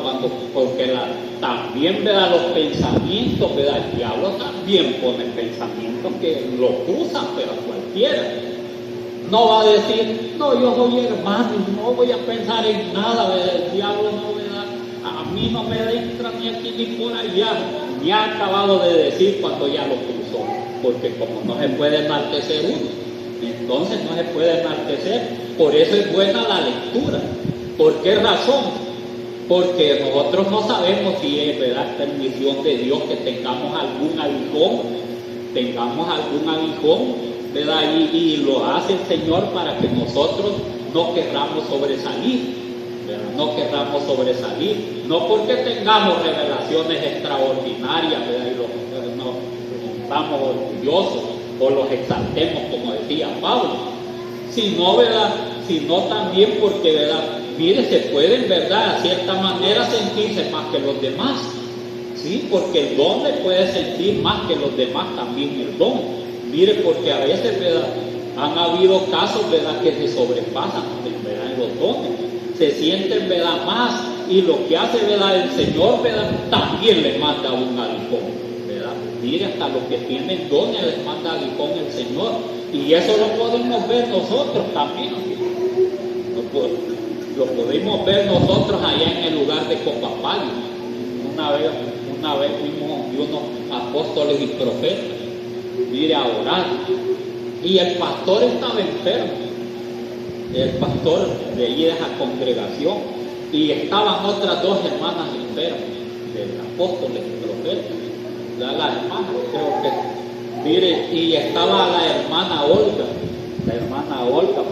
S1: porque también, ¿verdad?, los pensamientos, ¿verdad?, el diablo también pone pensamientos que lo cruzan, pero a cualquiera. No va a decir, no, yo soy hermano, no voy a pensar en nada, ¿verdad? El diablo no, ¿verdad?, a mí no me entra ni aquí ni por allá. Me ha acabado de decir cuando ya lo cruzó, porque como no se puede enaltecer uno, entonces no se puede enaltecer. Por eso es buena la lectura. ¿Por qué razón? Porque nosotros no sabemos si es, ¿verdad?, permisión de Dios que tengamos algún aguijón, ¿verdad? Y lo hace el Señor para que nosotros no querramos sobresalir, ¿verdad? No querramos sobresalir, no porque tengamos revelaciones extraordinarias, ¿verdad?, y nos estamos orgullosos o los exaltemos, como decía Pablo, sino, ¿verdad?, sino también porque, ¿verdad?, mire, se pueden, ¿verdad?, a cierta manera sentirse más que los demás, ¿sí? Porque el don le puede sentir más que los demás también el don. Mire, porque a veces, ¿verdad?, han habido casos, ¿verdad?, que se sobrepasan, ¿verdad?, en los dones, se sienten, ¿verdad?, más, y lo que hace, ¿verdad?, el Señor, ¿verdad?, también les manda un aguijón, ¿verdad? Mire, hasta los que tienen dones les manda aguijón el Señor, y eso lo podemos ver nosotros también. Lo pudimos ver nosotros allá en el lugar de Copapali. Una vez fuimos unos apóstoles y profetas, mire, a orar, y el pastor estaba enfermo, el pastor de allí de esa congregación, y estaban otras dos hermanas enfermas, del apóstoles y profetas, las hermanas, creo que, mire, y estaba la hermana Olga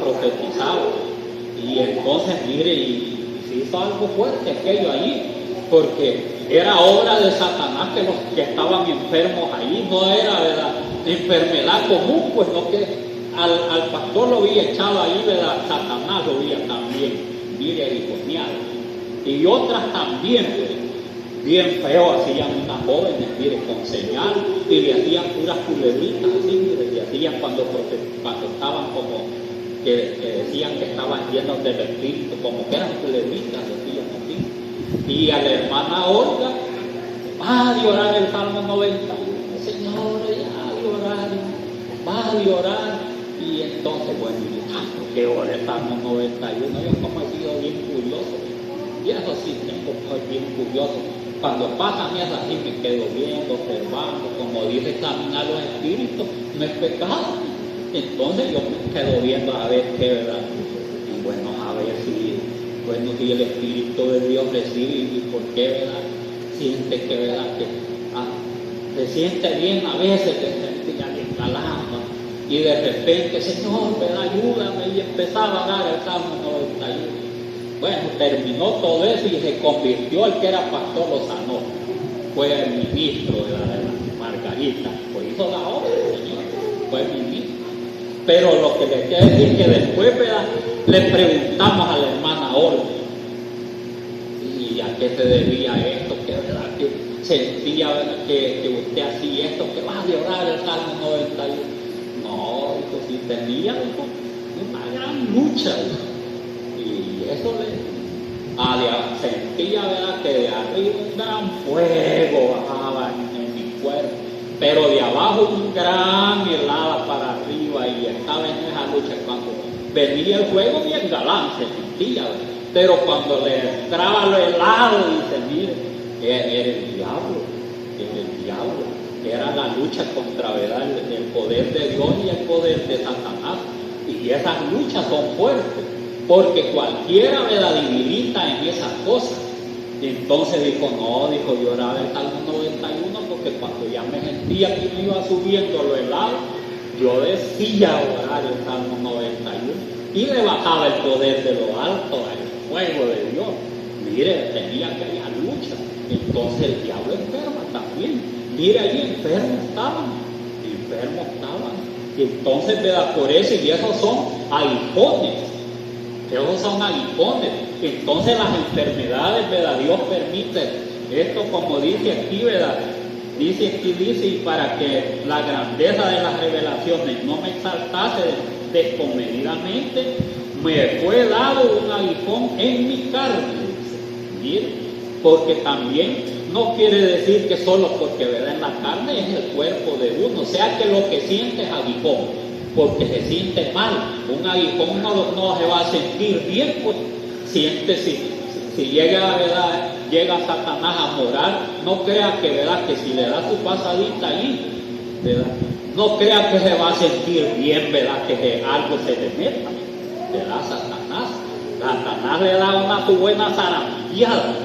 S1: profetizaba. Y entonces, mire, y se hizo algo fuerte aquello allí, porque era obra de Satanás que los que estaban enfermos allí, no era, ¿verdad?, enfermedad común, pues no, que al pastor lo había echado ahí, ¿verdad?, Satanás lo había también, mire, aguijoneado. Y otras también, pues, bien feo, hacían unas jóvenes, mire, con señal, y le hacían puras culebritas así, mire, le hacían cuando estaban como que decían que estaban llenos del Espíritu, como que eran culebritas, decían así. Y a la hermana Olga, va a llorar el Salmo 91, Señor, ya va a llorar. Y entonces, bueno, que ora el Salmo 91, yo como he sido bien curioso, y eso sí, tengo bien curioso. Cuando pasan esas así me quedo viendo, observando, como dice, examinar los espíritus, no es pecado. Entonces yo me quedo viendo a ver qué, ¿verdad? Y bueno, a ver si el Espíritu de Dios recibe y por qué, ¿verdad?, siente que, ¿verdad?, que se siente bien a veces, se sentía bien calando, y de repente, Señor, ¿verdad?, ayúdame, y empezaba a dar el Salmo 91. Bueno, terminó todo eso y se convirtió, el que era pastor lo sanó, fue el ministro de la Margarita, pues hizo la obra del Señor, fue el ministro. Pero lo que les quiero decir es que después, ¿verdad?, le preguntamos a la hermana Olga, ¿y a qué se debía esto? Que, ¿verdad?, que sentía, ¿verdad?, que usted hacía esto, que va a llorar el Salmo 91. No, dijo, sí tenía, dijo, una gran lucha, dijo. Y eso sentía, ¿verdad?, que de arriba un gran fuego bajaba en mi cuerpo, pero de abajo un gran helada para arriba, y estaba en esa lucha. Cuando venía el fuego bien galán, se sentía, ¿verdad?, pero cuando le entraba lo helado, dice, mire, era el diablo, era la lucha contra, ¿verdad?, el poder de Dios y el poder de Satanás, y esas luchas son fuertes, porque cualquiera, ¿verdad?, debilita en esas cosas. Y entonces dijo, no, dijo, lloraba el Salmo 91 porque que cuando ya me sentía que me iba subiendo lo helado, yo decía orar el Salmo 91 y le bajaba el poder de lo alto, el fuego de Dios. Mire, tenía que haya lucha. Entonces el diablo enferma también. Mire, ahí enfermos estaban. Entonces, ¿verdad? Por eso, y esos son aguijones. Esos son aguijones. Entonces las enfermedades, ¿verdad? Dios permite esto, como dice aquí, ¿verdad? Dice, y para que la grandeza de las revelaciones no me exaltase descomedidamente, me fue dado un aguijón en mi carne. Mire, porque también no quiere decir que solo porque, ¿verdad?, en la carne es el cuerpo de uno, o sea que lo que siente es aguijón, porque se siente mal. Un aguijón no se va a sentir bien, pues siente si llega, ¿verdad?, llega Satanás a morar, no crea que, ¿verdad?, que si le da su pasadita ahí, ¿verdad?, no crea que se va a sentir bien, ¿verdad?, que algo se le meta, ¿verdad? Satanás le da una buena zarandeada.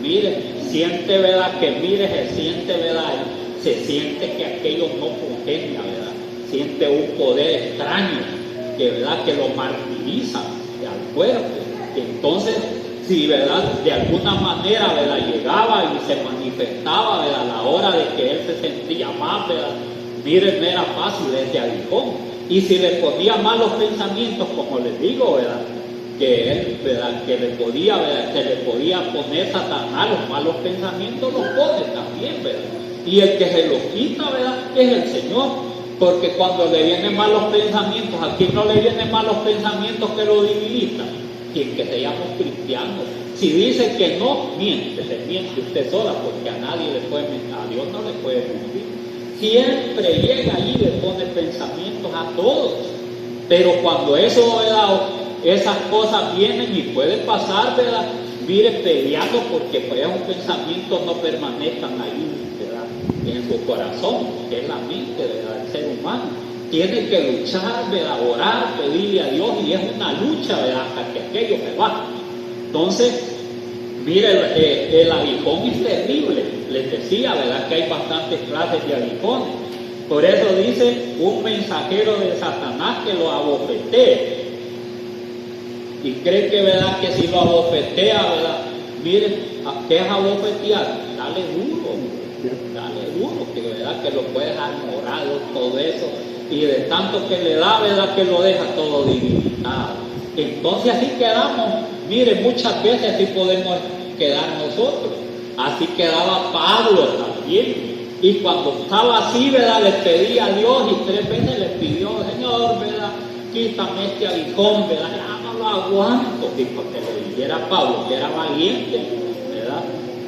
S1: Mire, siente, ¿verdad?, que se siente, ¿verdad?, se siente que aquello no congenia, ¿verdad? Siente un poder extraño, que, ¿verdad?, que lo martiriza al cuerpo. Entonces, si, ¿verdad?, de alguna manera, ¿verdad?, llegaba y se manifestaba, ¿verdad?, a la hora de que él se sentía mal, ¿verdad?, mire, no era fácil ese aguijón. Y si le ponía malos pensamientos, como les digo, ¿verdad?, que él, ¿verdad?, que le podía, ¿verdad?, que le podía poner Satanás los malos pensamientos, los pone también, ¿verdad? Y el que se los quita, ¿verdad?, es el Señor. Porque cuando le vienen malos pensamientos, ¿a quién no le vienen malos pensamientos que lo debilitan? Quien que se llama cristiano. Si dice que no, se miente usted sola, porque a nadie le puede mentir, a Dios no le puede mentir. Siempre llega ahí y le pone pensamientos a todos. Pero cuando eso, ¿verdad?, esas cosas vienen y puede pasar, ¿verdad?, mire, peleando, porque pues esos pensamientos no permanezcan ahí, ¿verdad?, en su corazón, que es la mente, ¿verdad?, del ser humano. Tiene que luchar, ¿verdad?, orar, pedirle a Dios, y es una lucha, ¿verdad?, hasta que aquello se va. Entonces, mire, el aguijón es terrible. Les decía, ¿verdad?, que hay bastantes clases de aguijones. Por eso dice, un mensajero de Satanás que lo abofetee. Y cree que, ¿verdad?, que si lo abofetea, ¿verdad?, mire, ¿qué es abofetear? Dale duro, que, ¿verdad?, que lo puede dejar morado, todo eso. Y de tanto que le da, ¿verdad?, que lo deja todo debilitado. Entonces así quedamos. Mire, muchas veces así podemos quedar nosotros. Así quedaba Pablo también. Y cuando estaba así, ¿verdad?, le pedía a Dios, y 3 veces le pidió, Señor, ¿verdad?, quítame este aguijón, ¿verdad?, ya no lo aguanto. Y porque le dijera Pablo, que era valiente, ¿verdad?,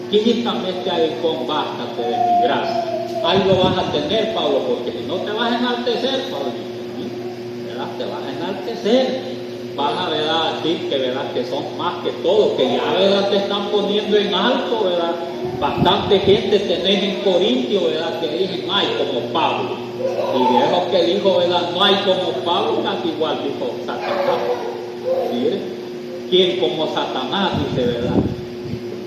S1: quítame este aguijón, bástate de mi gracia. Ahí lo vas a tener, Pablo, porque si no te vas a enaltecer, Pablo, ¿verdad?, te vas a enaltecer. Vas a, ¿verdad?, decir que, ¿verdad?, que son más que todo, que ya, ¿verdad?, te están poniendo en alto, ¿verdad? Bastante gente tenés en Corintio, ¿verdad?, que dicen, no hay como Pablo. Y de eso que dijo, ¿verdad?, no hay como Pablo, casi igual dijo Satanás. Mire, ¿quién como Satanás? Dice, ¿verdad?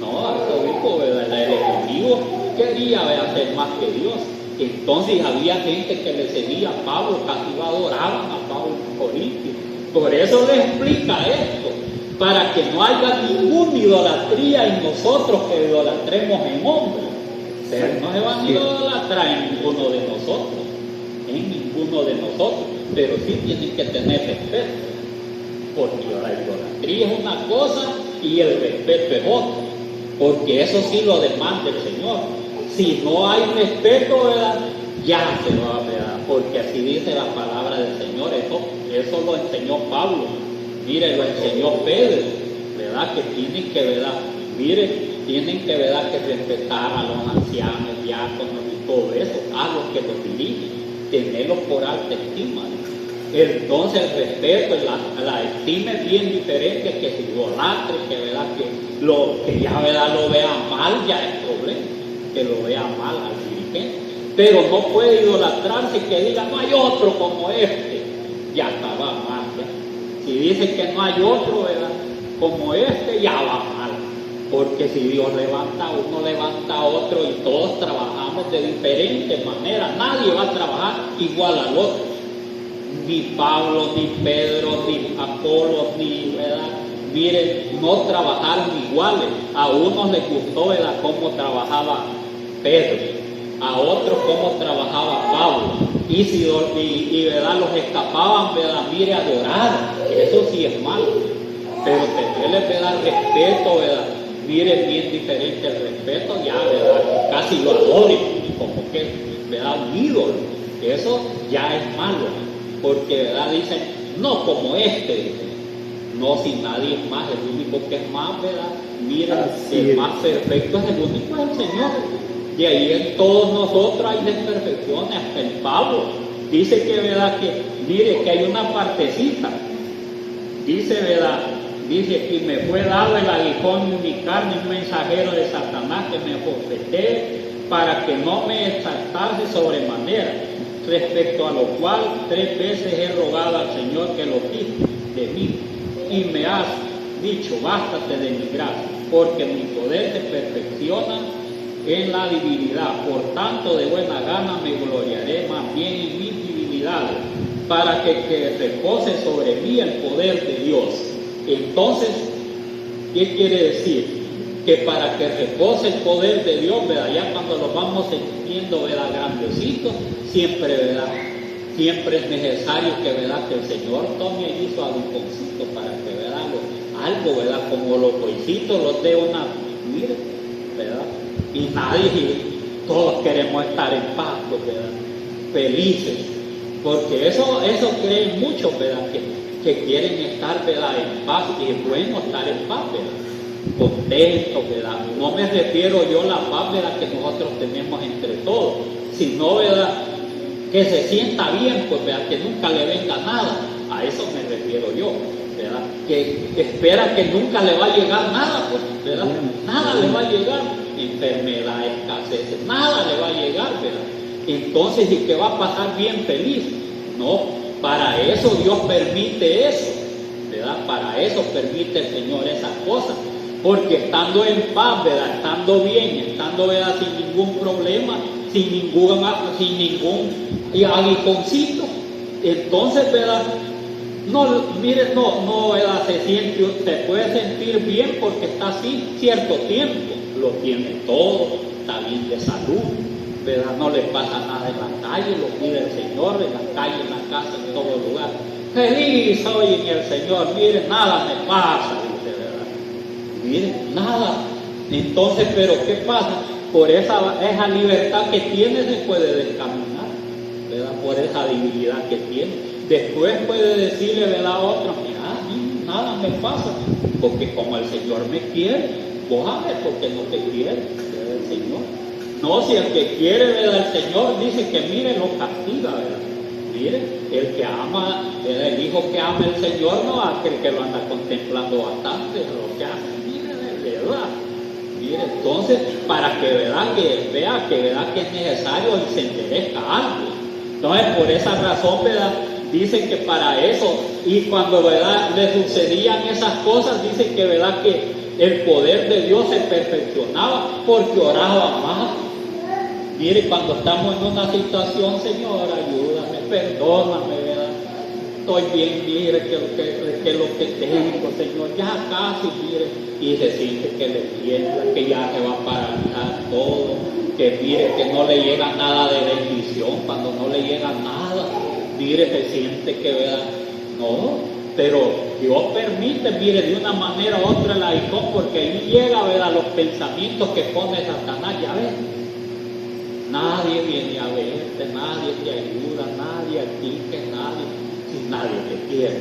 S1: No, eso dijo, ¿verdad?, el enemigo quería, ¿verdad?, ser más que Dios. Entonces había gente que le seguía a Pablo, casi lo adoraban a Pablo en Corintio. Por eso le explica esto, para que no haya ninguna idolatría en nosotros, que idolatremos en hombres. Pero no se van a idolatrar en ninguno de nosotros, pero sí tienen que tener respeto, porque la idolatría es una cosa y el respeto es otra, porque eso sí lo demanda el Señor. Si no hay respeto, ¿verdad?, ya se va, ¿verdad?, porque así dice la palabra del Señor. Eso lo enseñó Pablo, mire, lo enseñó Pedro, ¿verdad?, que tienen que, ¿verdad?, mire, tienen que, ¿verdad?, que respetar a los ancianos, diáconos y todo eso, a los que los dirigen, tenerlos por alta estima. Entonces el respeto, la estima es bien diferente que se idolatre, que, ¿verdad?, que ya, ¿verdad?, lo vea mal, ya es problema, que lo vea mal al dirigente. Pero no puede idolatrarse y que diga, no hay otro como este. Ya estaba mal, ya. Si dice que no hay otro, ¿verdad?, como este, ya va mal. Porque si Dios levanta a uno, levanta a otro, y todos trabajamos trabajamos de diferentes maneras. Nadie va a trabajar igual al otro. Ni Pablo, ni Pedro, ni Apolo, ni, ¿verdad? Miren, no trabajaron iguales. A unos les gustó, ¿verdad?, cómo trabajaba Pedro, a otros cómo trabajaba Pablo. Y ¿verdad?, los escapaban, ¿verdad?, mire, a adorar. Eso sí es malo. Pero tenerles, ¿verdad?, respeto, ¿verdad? Miren, bien diferente el respeto, ya, ¿verdad?, casi lo adoren, como que, ¿verdad?, un ídolo. Eso ya es malo, porque, ¿verdad?, dicen, no como dicen. No, si nadie es más, el único que es más, ¿verdad? Mira, el más perfecto es el único, es el Señor. Y ahí en todos nosotros hay desperfecciones, hasta en Pablo. Dice que, ¿verdad?, que, mire, que hay una partecita. Dice, ¿verdad?, dice, y me fue dado el aguijón en mi carne, un mensajero de Satanás que me bofeté para que no me exaltase sobremanera. Respecto a lo cual 3 veces he rogado al Señor que lo quite de mí. Y me has dicho, bástate de mi gracia, porque mi poder se perfecciona en la divinidad. Por tanto, de buena gana me gloriaré más bien en mis divinidades, para que repose sobre mí el poder de Dios. Entonces, ¿qué quiere decir? Que para que repose el poder de Dios, ¿verdad?, ya cuando lo vamos sintiendo, ¿verdad?, grandecitos, siempre, ¿verdad?, siempre es necesario que, ¿verdad?, que el Señor tome allí su aguijoncito para que, ¿verdad?, algo, ¿verdad?, como los coicitos los dé una, mire, ¿verdad? Y todos queremos estar en paz, ¿verdad?, felices, porque eso creen muchos, ¿verdad?, que quieren estar, ¿verdad?, en paz, y es bueno estar en paz, ¿verdad?, contentos, ¿verdad? No me refiero yo a la paz, ¿verdad?, que nosotros tenemos entre todos, sino, ¿verdad?, que se sienta bien, pues, ¿verdad?, que nunca le venga nada. A eso me refiero yo, ¿verdad?, que espera que nunca le va a llegar nada, pues, ¿verdad? Nada le va a llegar, enfermedad, escasez, nada le va a llegar, ¿verdad? Entonces, ¿y que va a pasar bien feliz? No, para eso Dios permite eso, ¿verdad? Para eso permite el Señor esas cosas, porque estando en paz, ¿verdad?, estando bien, estando, ¿verdad?, sin ningún problema, sin ningún aguijoncito, entonces, ¿verdad?, no, mire, no, ¿verdad?, se puede sentir bien porque está así cierto tiempo, lo tiene todo, está bien de salud, ¿verdad?, no le pasa nada en la calle, lo cuida el Señor, en la calle, en la casa, en todo lugar. Feliz soy en el Señor, mire, nada me pasa, dice, ¿verdad? Mire, nada. Entonces, ¿pero qué pasa? Por esa libertad que tiene se puede descaminar, ¿verdad?, por esa divinidad que tiene. Después puede decirle, ¿verdad?, a otro, mira, nada me pasa, porque como el Señor me quiere, vos a ver por qué no te quiere, ¿verdad?, el Señor. No, si el que quiere, ¿verdad?, el Señor dice que mire, lo castiga, ¿verdad? Mire, el que ama, el hijo que ama el Señor no va a creer que lo anda contemplando bastante, lo que hace, mire, de verdad. Mire, entonces, para que, ¿verdad?, que vea que, ¿verdad?, que es necesario y se enderezca algo. Entonces, por esa razón, ¿verdad?, dicen que para eso, y cuando, ¿verdad?, le sucedían esas cosas, dicen que, ¿verdad?, que el poder de Dios se perfeccionaba porque oraba más. Mire, cuando estamos en una situación, Señor, ayúdame, perdóname, ¿verdad?, estoy bien, mire, que lo que tengo, Señor, ya casi, mire, y se siente que le tiembla, que ya se va a paralizar todo, que mire, que no le llega nada de bendición, cuando no le llega nada, mire, se siente que, ¿verdad?, no, pero Dios permite, mire, de una manera u otra el aguijón, porque ahí llega, ¿verdad?, los pensamientos que pone Satanás, ya ves. Nadie viene a verte, nadie te ayuda, nadie aquí, que nadie, si nadie te quiere.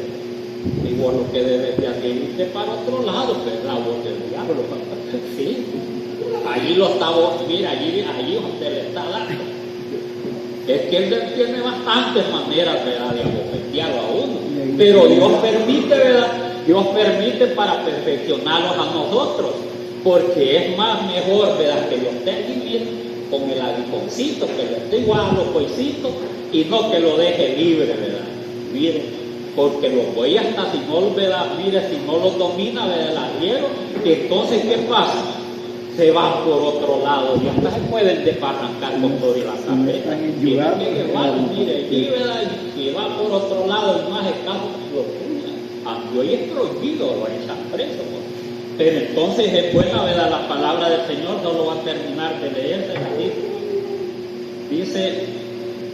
S1: Igual lo que debes de hacer irte para otro lado, pues la voz del diablo. Sí, allí lo está, mira, allí donde le está dando. Es que él tiene bastantes maneras, ¿verdad?, de abofetearlo a uno. Pero Dios permite, ¿verdad? Dios permite para perfeccionarlos a nosotros, porque es más mejor, ¿verdad?, que lo esté viviendo con el aguijoncito, que le esté igual a los coicitos, y no que lo deje libre, ¿verdad? Mire, porque los bueyes hasta si no, ¿verdad?, mire, si no los domina, ¿verdad?, el arriero, entonces, ¿qué pasa? se van por otro lado y hasta se pueden desbarrancar con todo y la cabeza. Tienen que llevarlo, mire, y va por otro lado y no hace caso, lo juzgan. Aunque hoy es prohibido, lo echan preso. Pero entonces es buena, ¿verdad? La palabra del Señor no lo va a terminar de leerse. Dice,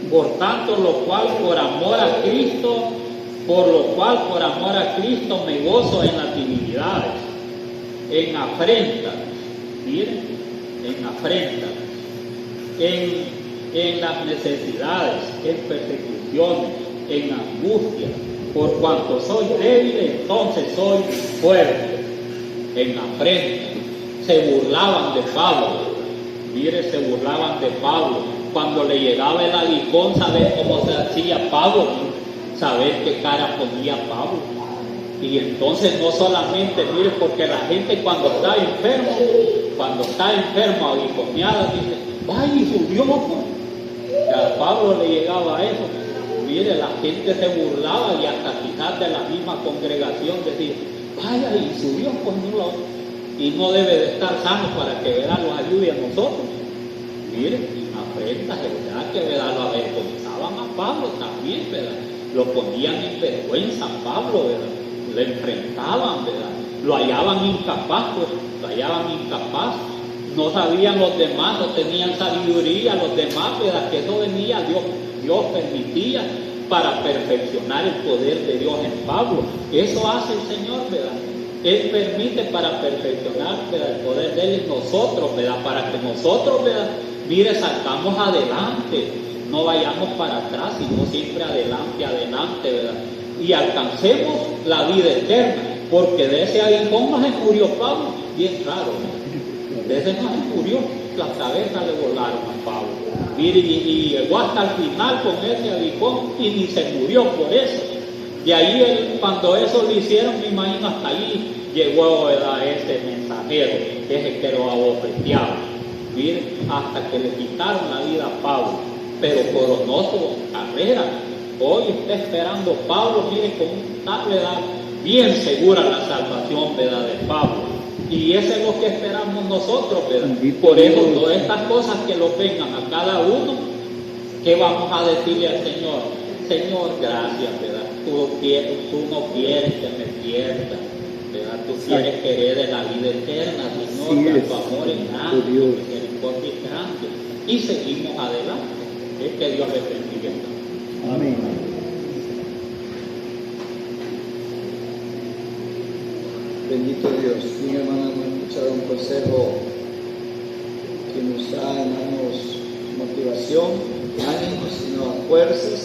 S1: por tanto, lo cual por amor a Cristo me gozo en las divinidades, en afrentas, miren, en afrentas, en las necesidades, en persecuciones, en angustia, por cuanto soy débil, entonces soy fuerte. En afrentas, se burlaban de Pablo, mire, se burlaban de Pablo. Cuando le llegaba el aguijón, saber cómo se hacía Pablo, saber qué cara ponía Pablo. Y entonces no solamente, mire, porque la gente cuando está enfermo, aguijoneada, dice, vaya y subió. Y a Pablo le llegaba eso. Mire, la gente se burlaba y hasta quizás de la misma congregación decía, vaya y subió, pues no, y no debe de estar sano para que ¿verdad? Los ayude a nosotros. Mire, afrentas, ¿verdad? Que ¿verdad? Lo avergonzaban a Pablo también, ¿verdad? Lo ponían en vergüenza a Pablo, ¿verdad? Le enfrentaban, ¿verdad? Lo hallaban incapaz, pues, lo hallaban incapaz. No sabían los demás, no tenían sabiduría los demás, ¿verdad? Que eso venía, Dios permitía para perfeccionar el poder de Dios en Pablo. Eso hace el Señor, ¿verdad? Él permite para perfeccionar, ¿verdad? El poder de Él en nosotros, ¿verdad? Para que nosotros, ¿verdad? Mire, salgamos adelante, no vayamos para atrás, sino siempre adelante, ¿verdad? Y alcancemos la vida eterna, porque de ese aguijón no se murió Pablo, bien claro, ¿no? De ese no se murió, las cabezas le volaron a Pablo. Mire, y llegó hasta el final con ese aguijón y ni se murió por eso. Y ahí cuando eso lo hicieron, me imagino hasta ahí llegó, ¿verdad? Ese mensajero, ese que lo abofeteaba. Mire, hasta que le quitaron la vida a Pablo, pero coronó su carrera. Hoy está esperando Pablo, mire, con una verdad bien segura la salvación, ¿verdad? De Pablo. Y eso es lo que esperamos nosotros, ¿verdad? Por eso todas estas cosas que lo vengan a cada uno, ¿qué vamos a decirle al Señor? Señor, gracias, ¿verdad? Tú no quieres que me pierda, ¿verdad? Tú quieres que herede la vida eterna, Señor, que tu amor es grande, tu misericordia es grande. Y seguimos adelante. Es que Dios les bendiga.
S2: Amén.
S3: Bendito Dios. Mi hermana hemos escuchado un consejo que nos da, hermanos, motivación, ánimos y nuevas fuerzas